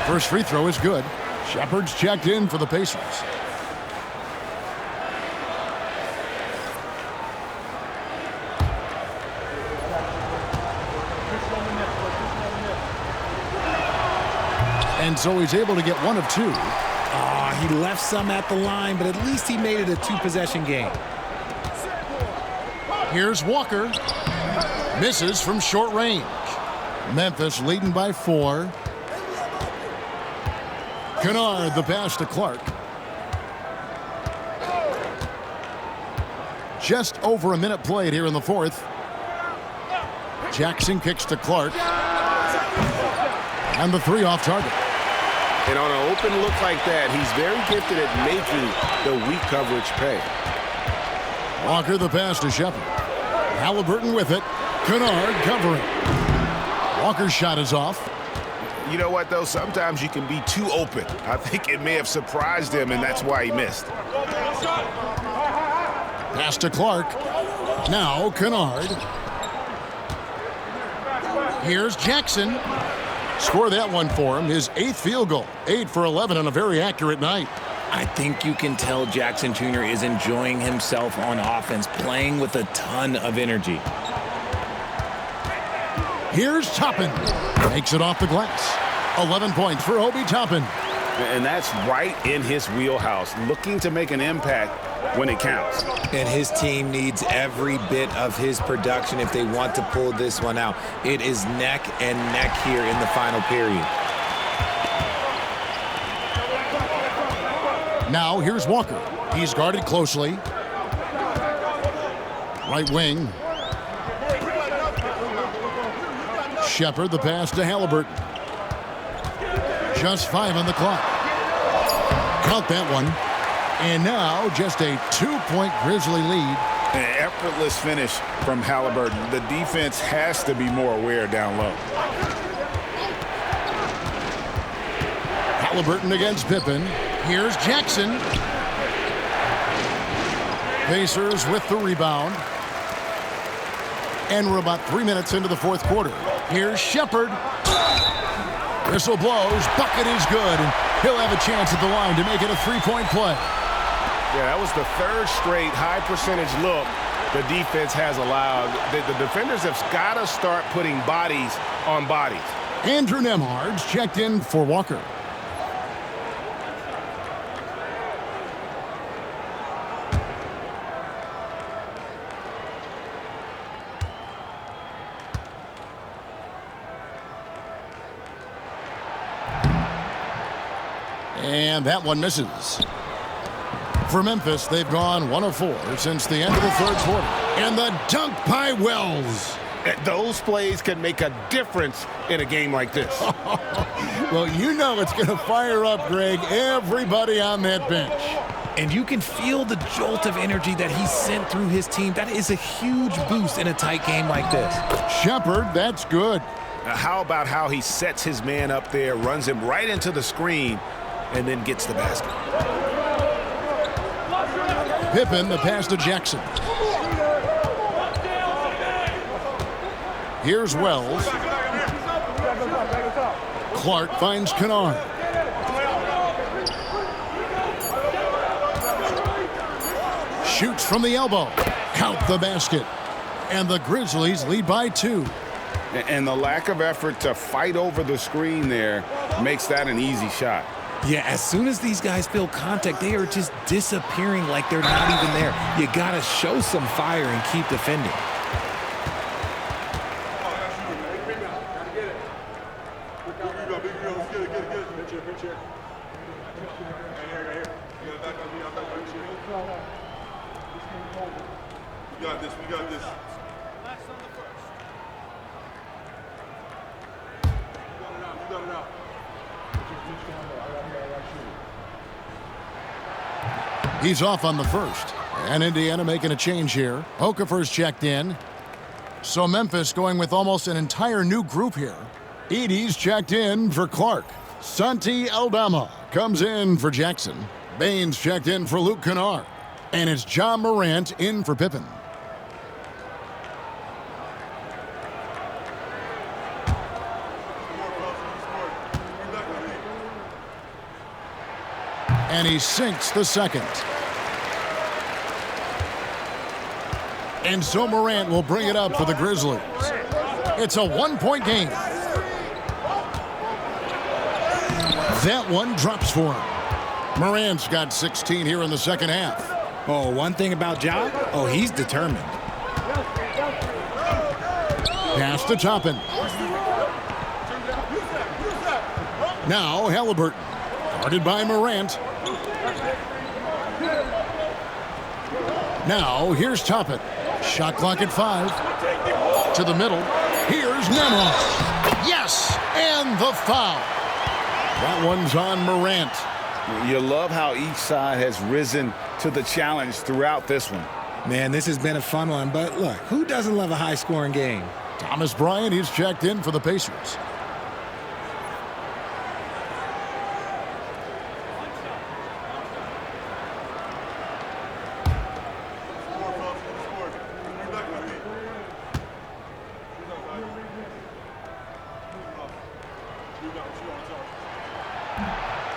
Speaker 1: First free throw is good. Shepard's checked in for the Pacers. And so he's able to get 1 of 2.
Speaker 3: He left some at the line, but at least he made it a 2-possession game.
Speaker 1: Here's Walker. Misses from short range. Memphis leading by 4. Kennard, the pass to Clark. Just over a minute played here in the fourth. Jackson kicks to Clark. And the 3 off target.
Speaker 2: And on an open look like that, he's very gifted at making the weak coverage pay.
Speaker 1: Walker the pass to Shepard. Halliburton with it. Kennard covering. Walker's shot is off.
Speaker 6: You know what, though? Sometimes you can be too open. I think it may have surprised him, and that's why he missed.
Speaker 1: Pass to Clark. Now Kennard. Here's Jackson. Score that one for him. His 8th field goal. 8 for 11 on a very accurate night.
Speaker 10: I think you can tell Jackson Jr. is enjoying himself on offense, playing with a ton of energy.
Speaker 1: Here's Toppin. Makes it off the glass. 11 points for Obi Toppin.
Speaker 2: And that's right in his wheelhouse, looking to make an impact when it counts.
Speaker 3: And his team needs every bit of his production if they want to pull this one out. It is neck and neck here in the final period.
Speaker 1: Now here's Walker. He's guarded closely. Right wing. Shepard the pass to Halliburton. Just 5 on the clock. Count that one. And now just a 2-point Grizzly lead.
Speaker 2: An effortless finish from Halliburton. The defense has to be more aware down low.
Speaker 1: Halliburton against Pippen. Here's Jackson. Pacers with the rebound. And we're about 3 minutes into the fourth quarter. Here's Shepherd. Whistle blows. Bucket is good. And he'll have a chance at the line to make it a three-point play.
Speaker 6: Yeah, that was the third straight high-percentage look the defense has allowed. The defenders have got to start putting bodies on bodies.
Speaker 1: Andrew Nembhard's checked in for Walker. And that one misses. For Memphis, they've gone 1 of 4 since the end of the third quarter. And the dunk by Wells.
Speaker 6: Those plays can make a difference in a game like this.
Speaker 1: Well, you know it's going to fire up, Greg, everybody on that bench.
Speaker 3: And you can feel the jolt of energy that he sent through his team. That is a huge boost in a tight game like this.
Speaker 1: Shepherd, that's good.
Speaker 6: How about how he sets his man up there, runs him right into the screen, and then gets the basket.
Speaker 1: Pippen, the pass to Jackson. Here's Wells. Clark finds Kennard. Shoots from the elbow. Count the basket. And the Grizzlies lead by 2.
Speaker 2: And the lack of effort to fight over the screen there makes that an easy shot.
Speaker 3: Yeah, as soon as these guys feel contact, they are just disappearing like they're not even there. You got to show some fire and keep defending.
Speaker 11: We got this. You got it out.
Speaker 1: He's off on the first. And Indiana making a change here. Okafor's checked in. So Memphis going with almost an entire new group here. Edey's checked in for Clark. Santi Aldama comes in for Jackson. Baines checked in for Luke Kennard. And it's John Morant in for Pippen. And he sinks the second. And so Morant will bring it up for the Grizzlies. It's a 1-point game. That one drops for him. Morant's got 16 here in the second half.
Speaker 3: Oh, one thing about Ja? Oh, he's determined.
Speaker 1: Pass to Toppin. Now Halliburton. Guarded by Morant. Now here's Toppin. Shot clock at 5. To the middle. Here's Nembhard. Yes! And the foul. That one's on Morant.
Speaker 2: You love how each side has risen to the challenge throughout this one.
Speaker 3: Man, this has been a fun one, but look, who doesn't love a high-scoring game?
Speaker 1: Thomas Bryant, he's checked in for the Pacers.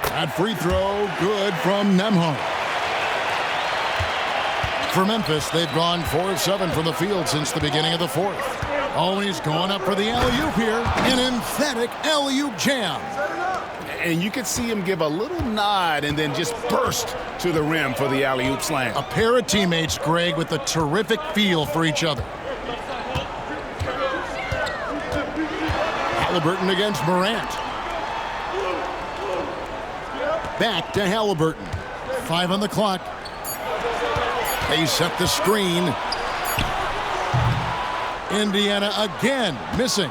Speaker 1: That free throw, good from Nembhard. For Memphis, they've gone 4 of 7 from the field since the beginning of the fourth. Oh, he's going up for the alley-oop here. An emphatic alley-oop jam.
Speaker 6: And you could see him give a little nod and then just burst to the rim for the alley-oop slam.
Speaker 1: A pair of teammates, Greg, with a terrific feel for each other. Halliburton against Morant. Back to Halliburton. 5 on the clock. They set the screen. Indiana again missing.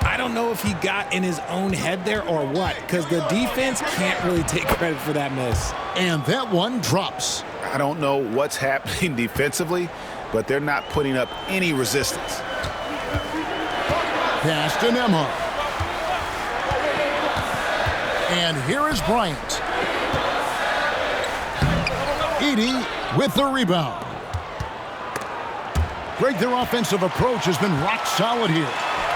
Speaker 3: I don't know if he got in his own head there or what, because the defense can't really take credit for that miss.
Speaker 1: And that one drops.
Speaker 6: I don't know what's happening defensively, but they're not putting up any resistance.
Speaker 1: Pass to Nembhard. And here is Bryant. Edey with the rebound. Greg, their offensive approach has been rock solid here.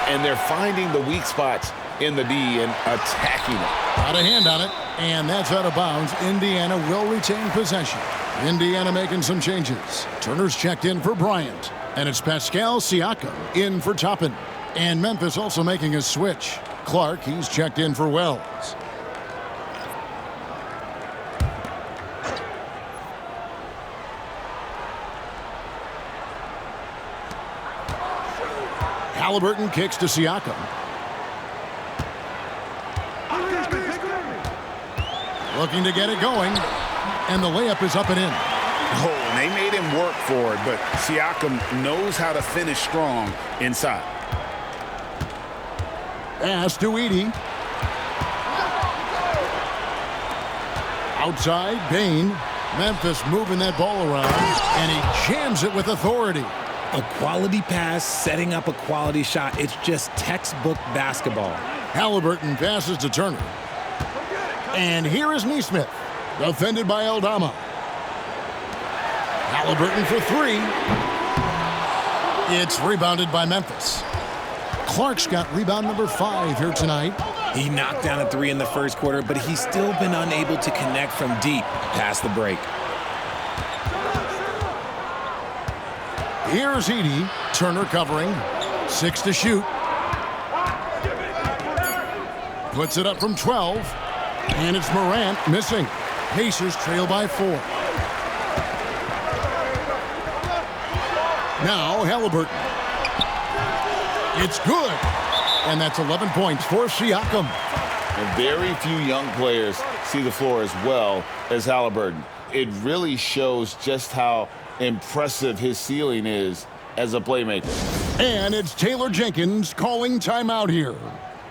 Speaker 6: And they're finding the weak spots in the D and attacking it.
Speaker 1: Got a hand on it, and that's out of bounds. Indiana will retain possession. Indiana making some changes. Turner's checked in for Bryant, and it's Pascal Siakam in for Toppin. And Memphis also making a switch. Clark, he's checked in for Wells. Halliburton kicks to Siakam. Looking to get it going, and the layup is up and in.
Speaker 2: Oh, and they made him work for it, but Siakam knows how to finish strong inside.
Speaker 1: Pass to Edey. Outside, Bain. Memphis moving that ball around, and he jams it with authority.
Speaker 3: A quality pass, setting up a quality shot. It's just textbook basketball.
Speaker 1: Halliburton passes to Turner. And here is Nesmith, defended by Aldama. Halliburton for three. It's rebounded by Memphis. Clark's got rebound number 5 here tonight.
Speaker 10: He knocked down a 3 in the first quarter, but he's still been unable to connect from deep past the break.
Speaker 1: Here's Edey. Turner covering. 6 to shoot. Puts it up from 12. And it's Morant missing. Pacers trail by 4. Now Halliburton. It's good. And that's 11 points for Siakam.
Speaker 6: And very few young players see the floor as well as Halliburton. It really shows just how impressive his ceiling is as a playmaker.
Speaker 1: And it's Taylor Jenkins calling timeout here.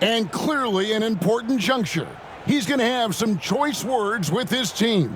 Speaker 1: And clearly an important juncture. He's going to have some choice words with his team.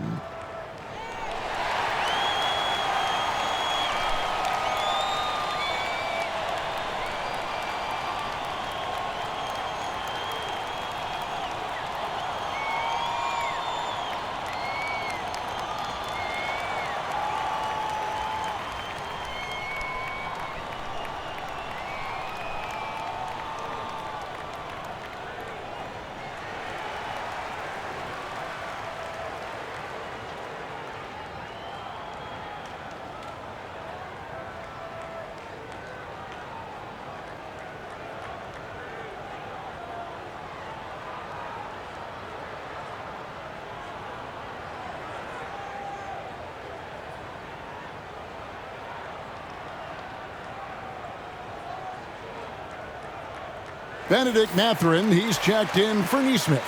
Speaker 1: Benedict Mathurin, he's checked in for Nesmith.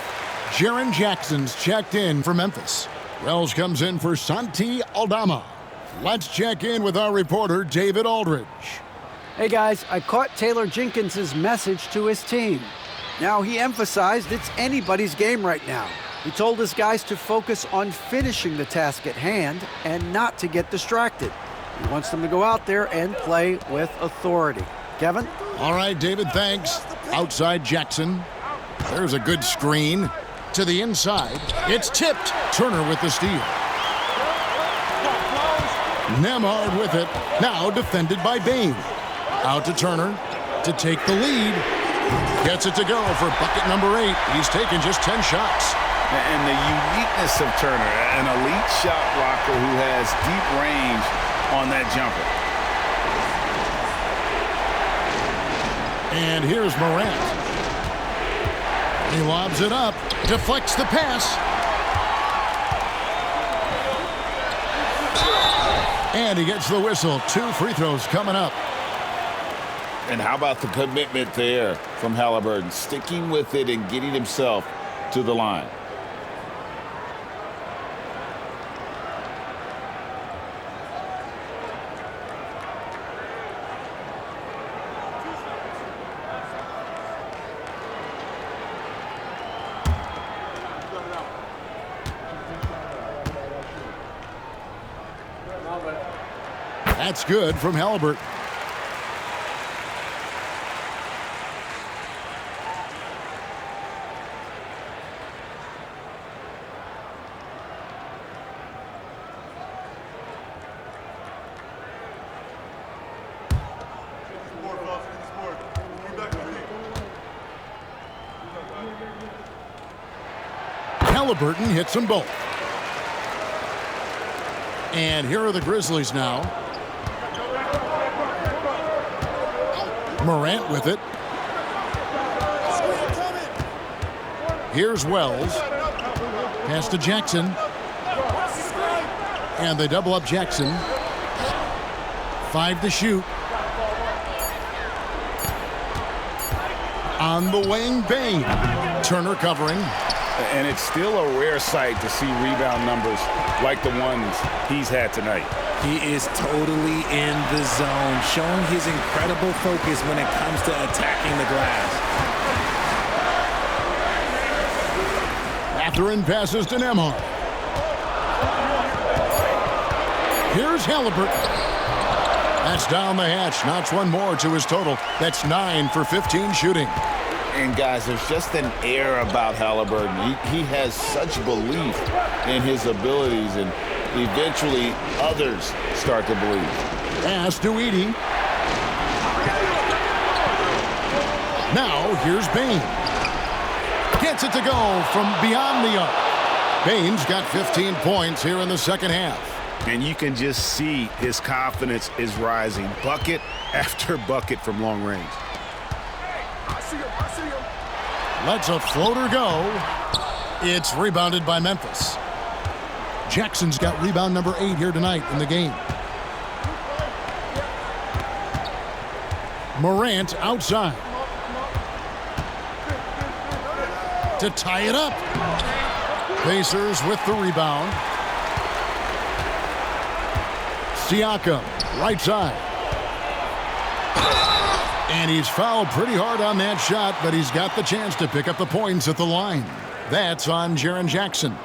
Speaker 1: Jaren Jackson's checked in for Memphis. Wells comes in for Santi Aldama. Let's check in with our reporter, David Aldridge.
Speaker 4: Hey guys, I caught Taylor Jenkins' message to his team. Now he emphasized it's anybody's game right now. He told his guys to focus on finishing the task at hand and not to get distracted. He wants them to go out there and play with authority. Kevin?
Speaker 1: All right, David, thanks. Outside Jackson. There's a good screen. To the inside. It's tipped. Turner with the steal. Nemhard with it. Now defended by Bain. Out to Turner to take the lead. Gets it to go for bucket number 8. He's taken just 10 shots.
Speaker 2: And the uniqueness of Turner, an elite shot blocker who has deep range on that jumper.
Speaker 1: And here's Morant. He lobs it up, deflects the pass. And he gets the whistle. 2 free throws coming up.
Speaker 6: And how about the commitment there from Halliburton, sticking with it and getting himself to the line.
Speaker 1: That's good from Halliburton. Halliburton hits them both. And here are the Grizzlies now. Morant with it. Here's Wells. Pass to Jackson. And they double up Jackson. 5 to shoot. On the wing, Bane. Turner covering.
Speaker 2: And it's still a rare sight to see rebound numbers like the ones he's had tonight.
Speaker 3: He is totally in the zone, showing his incredible focus when it comes to attacking the glass.
Speaker 1: Mathurin passes to Nembhard. Here's Halliburton. That's down the hatch. Notch one more to his total. That's 9 for 15 shooting.
Speaker 2: And guys, there's just an air about Halliburton. He has such belief in his abilities, and eventually others start to believe.
Speaker 1: Pass to Edey. Now here's Bane. Gets it to go from beyond the arc. Bane's got 15 points here in the second half.
Speaker 2: And you can just see his confidence is rising. Bucket after bucket from long range.
Speaker 1: Lets a floater go. It's rebounded by Memphis. Jackson's got rebound number 8 here tonight in the game. Morant outside. To tie it up. Pacers with the rebound. Siakam, right side. And he's fouled pretty hard on that shot, but he's got the chance to pick up the points at the line. That's on Jaren Jackson.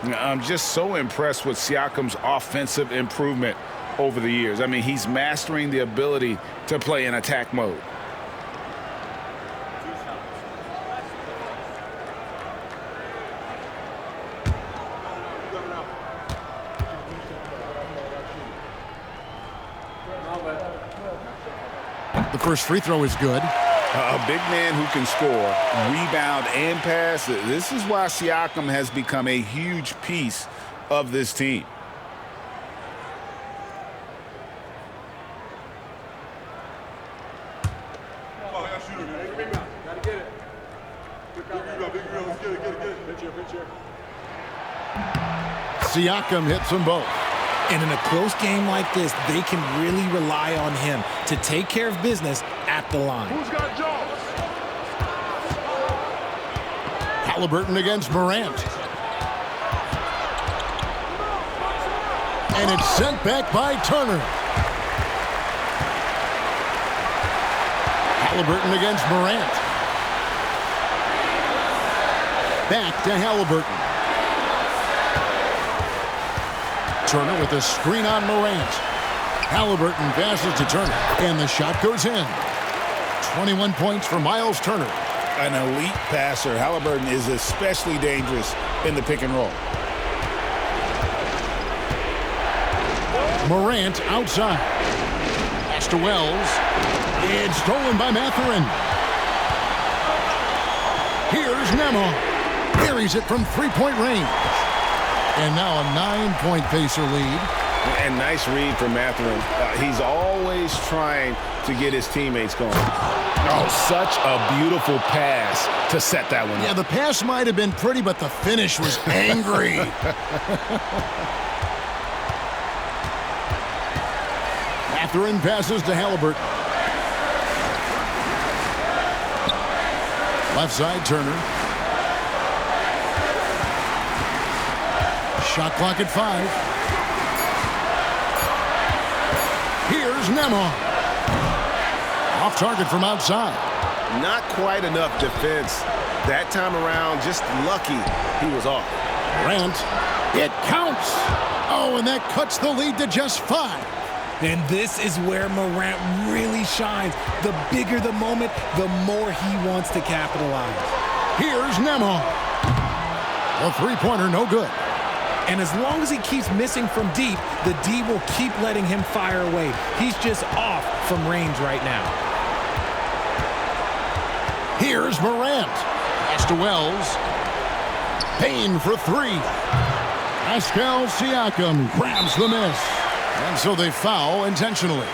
Speaker 2: I'm just so impressed with Siakam's offensive improvement over the years. I mean, he's mastering the ability to play in attack mode.
Speaker 1: The first free throw is good.
Speaker 2: A big man who can score, rebound, and pass. This is why Siakam has become a huge piece of this team.
Speaker 1: Siakam hits them both.
Speaker 3: And in a close game like this, they can really rely on him to take care of business at the line.
Speaker 11: Who's got Jones?
Speaker 1: Halliburton against Morant. And it's sent back by Turner. Halliburton against Morant. Back to Halliburton. Turner with a screen on Morant. Halliburton passes to Turner, and the shot goes in. 21 points for Miles Turner.
Speaker 2: An elite passer. Halliburton is especially dangerous in the pick and roll.
Speaker 1: Morant outside. Pass to Wells. It's stolen by Mathurin. Here's Nembhard. Buries it from three-point range. And now a 9-point Pacer lead.
Speaker 2: And nice read from Mathurin. He's always trying to get his teammates going. Oh, such a beautiful pass to set that one up.
Speaker 1: Yeah, the pass might have been pretty, but the finish was angry. Mathurin passes to Halliburton. Left side, Turner. Shot clock at 5. Here's Nembhard. Off target from outside.
Speaker 6: Not quite enough defense that time around. Just lucky he was off.
Speaker 1: Morant. It counts. Oh, and that cuts the lead to just 5.
Speaker 3: And this is where Morant really shines. The bigger the moment, the more he wants to capitalize.
Speaker 1: Here's Nembhard. The three-pointer, no good.
Speaker 3: And as long as he keeps missing from deep, the D will keep letting him fire away. He's just off from range right now.
Speaker 1: Here's Morant. Pass to Wells. Bain for three. Pascal Siakam grabs the miss. And so they foul intentionally.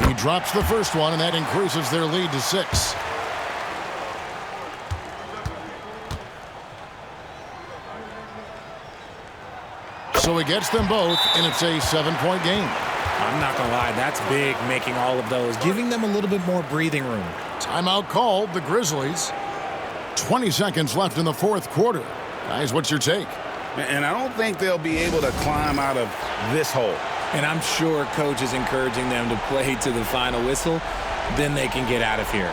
Speaker 1: He drops the first one, and that increases their lead to 6. So he gets them both, and it's a 7-point game.
Speaker 3: I'm not going to lie, that's big, making all of those, giving them a little bit more breathing room.
Speaker 1: Timeout called, the Grizzlies. 20 seconds left in the fourth quarter. Guys, what's your take?
Speaker 2: And I don't think they'll be able to climb out of this hole.
Speaker 3: And I'm sure coach is encouraging them to play to the final whistle. Then they can get out of here.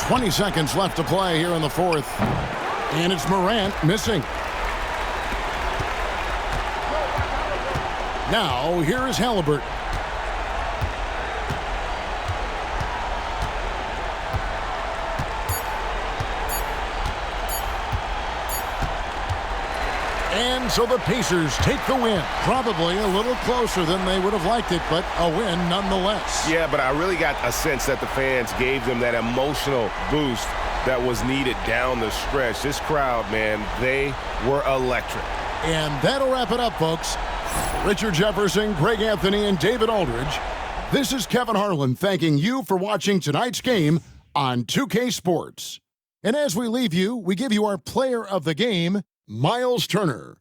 Speaker 1: Twenty seconds left to play here in the fourth. And it's Morant missing. Now, here is Halliburton. And so the Pacers take the win. Probably a little closer than they would have liked it, but a win nonetheless.
Speaker 6: Yeah, but I really got a sense that the fans gave them that emotional boost that was needed down the stretch. This crowd, man, they were electric.
Speaker 1: And that'll wrap it up, folks. Richard Jefferson, Greg Anthony, and David Aldridge. This is Kevin Harlan thanking you for watching tonight's game on 2K Sports. And as we leave you, we give you our player of the game, Miles Turner.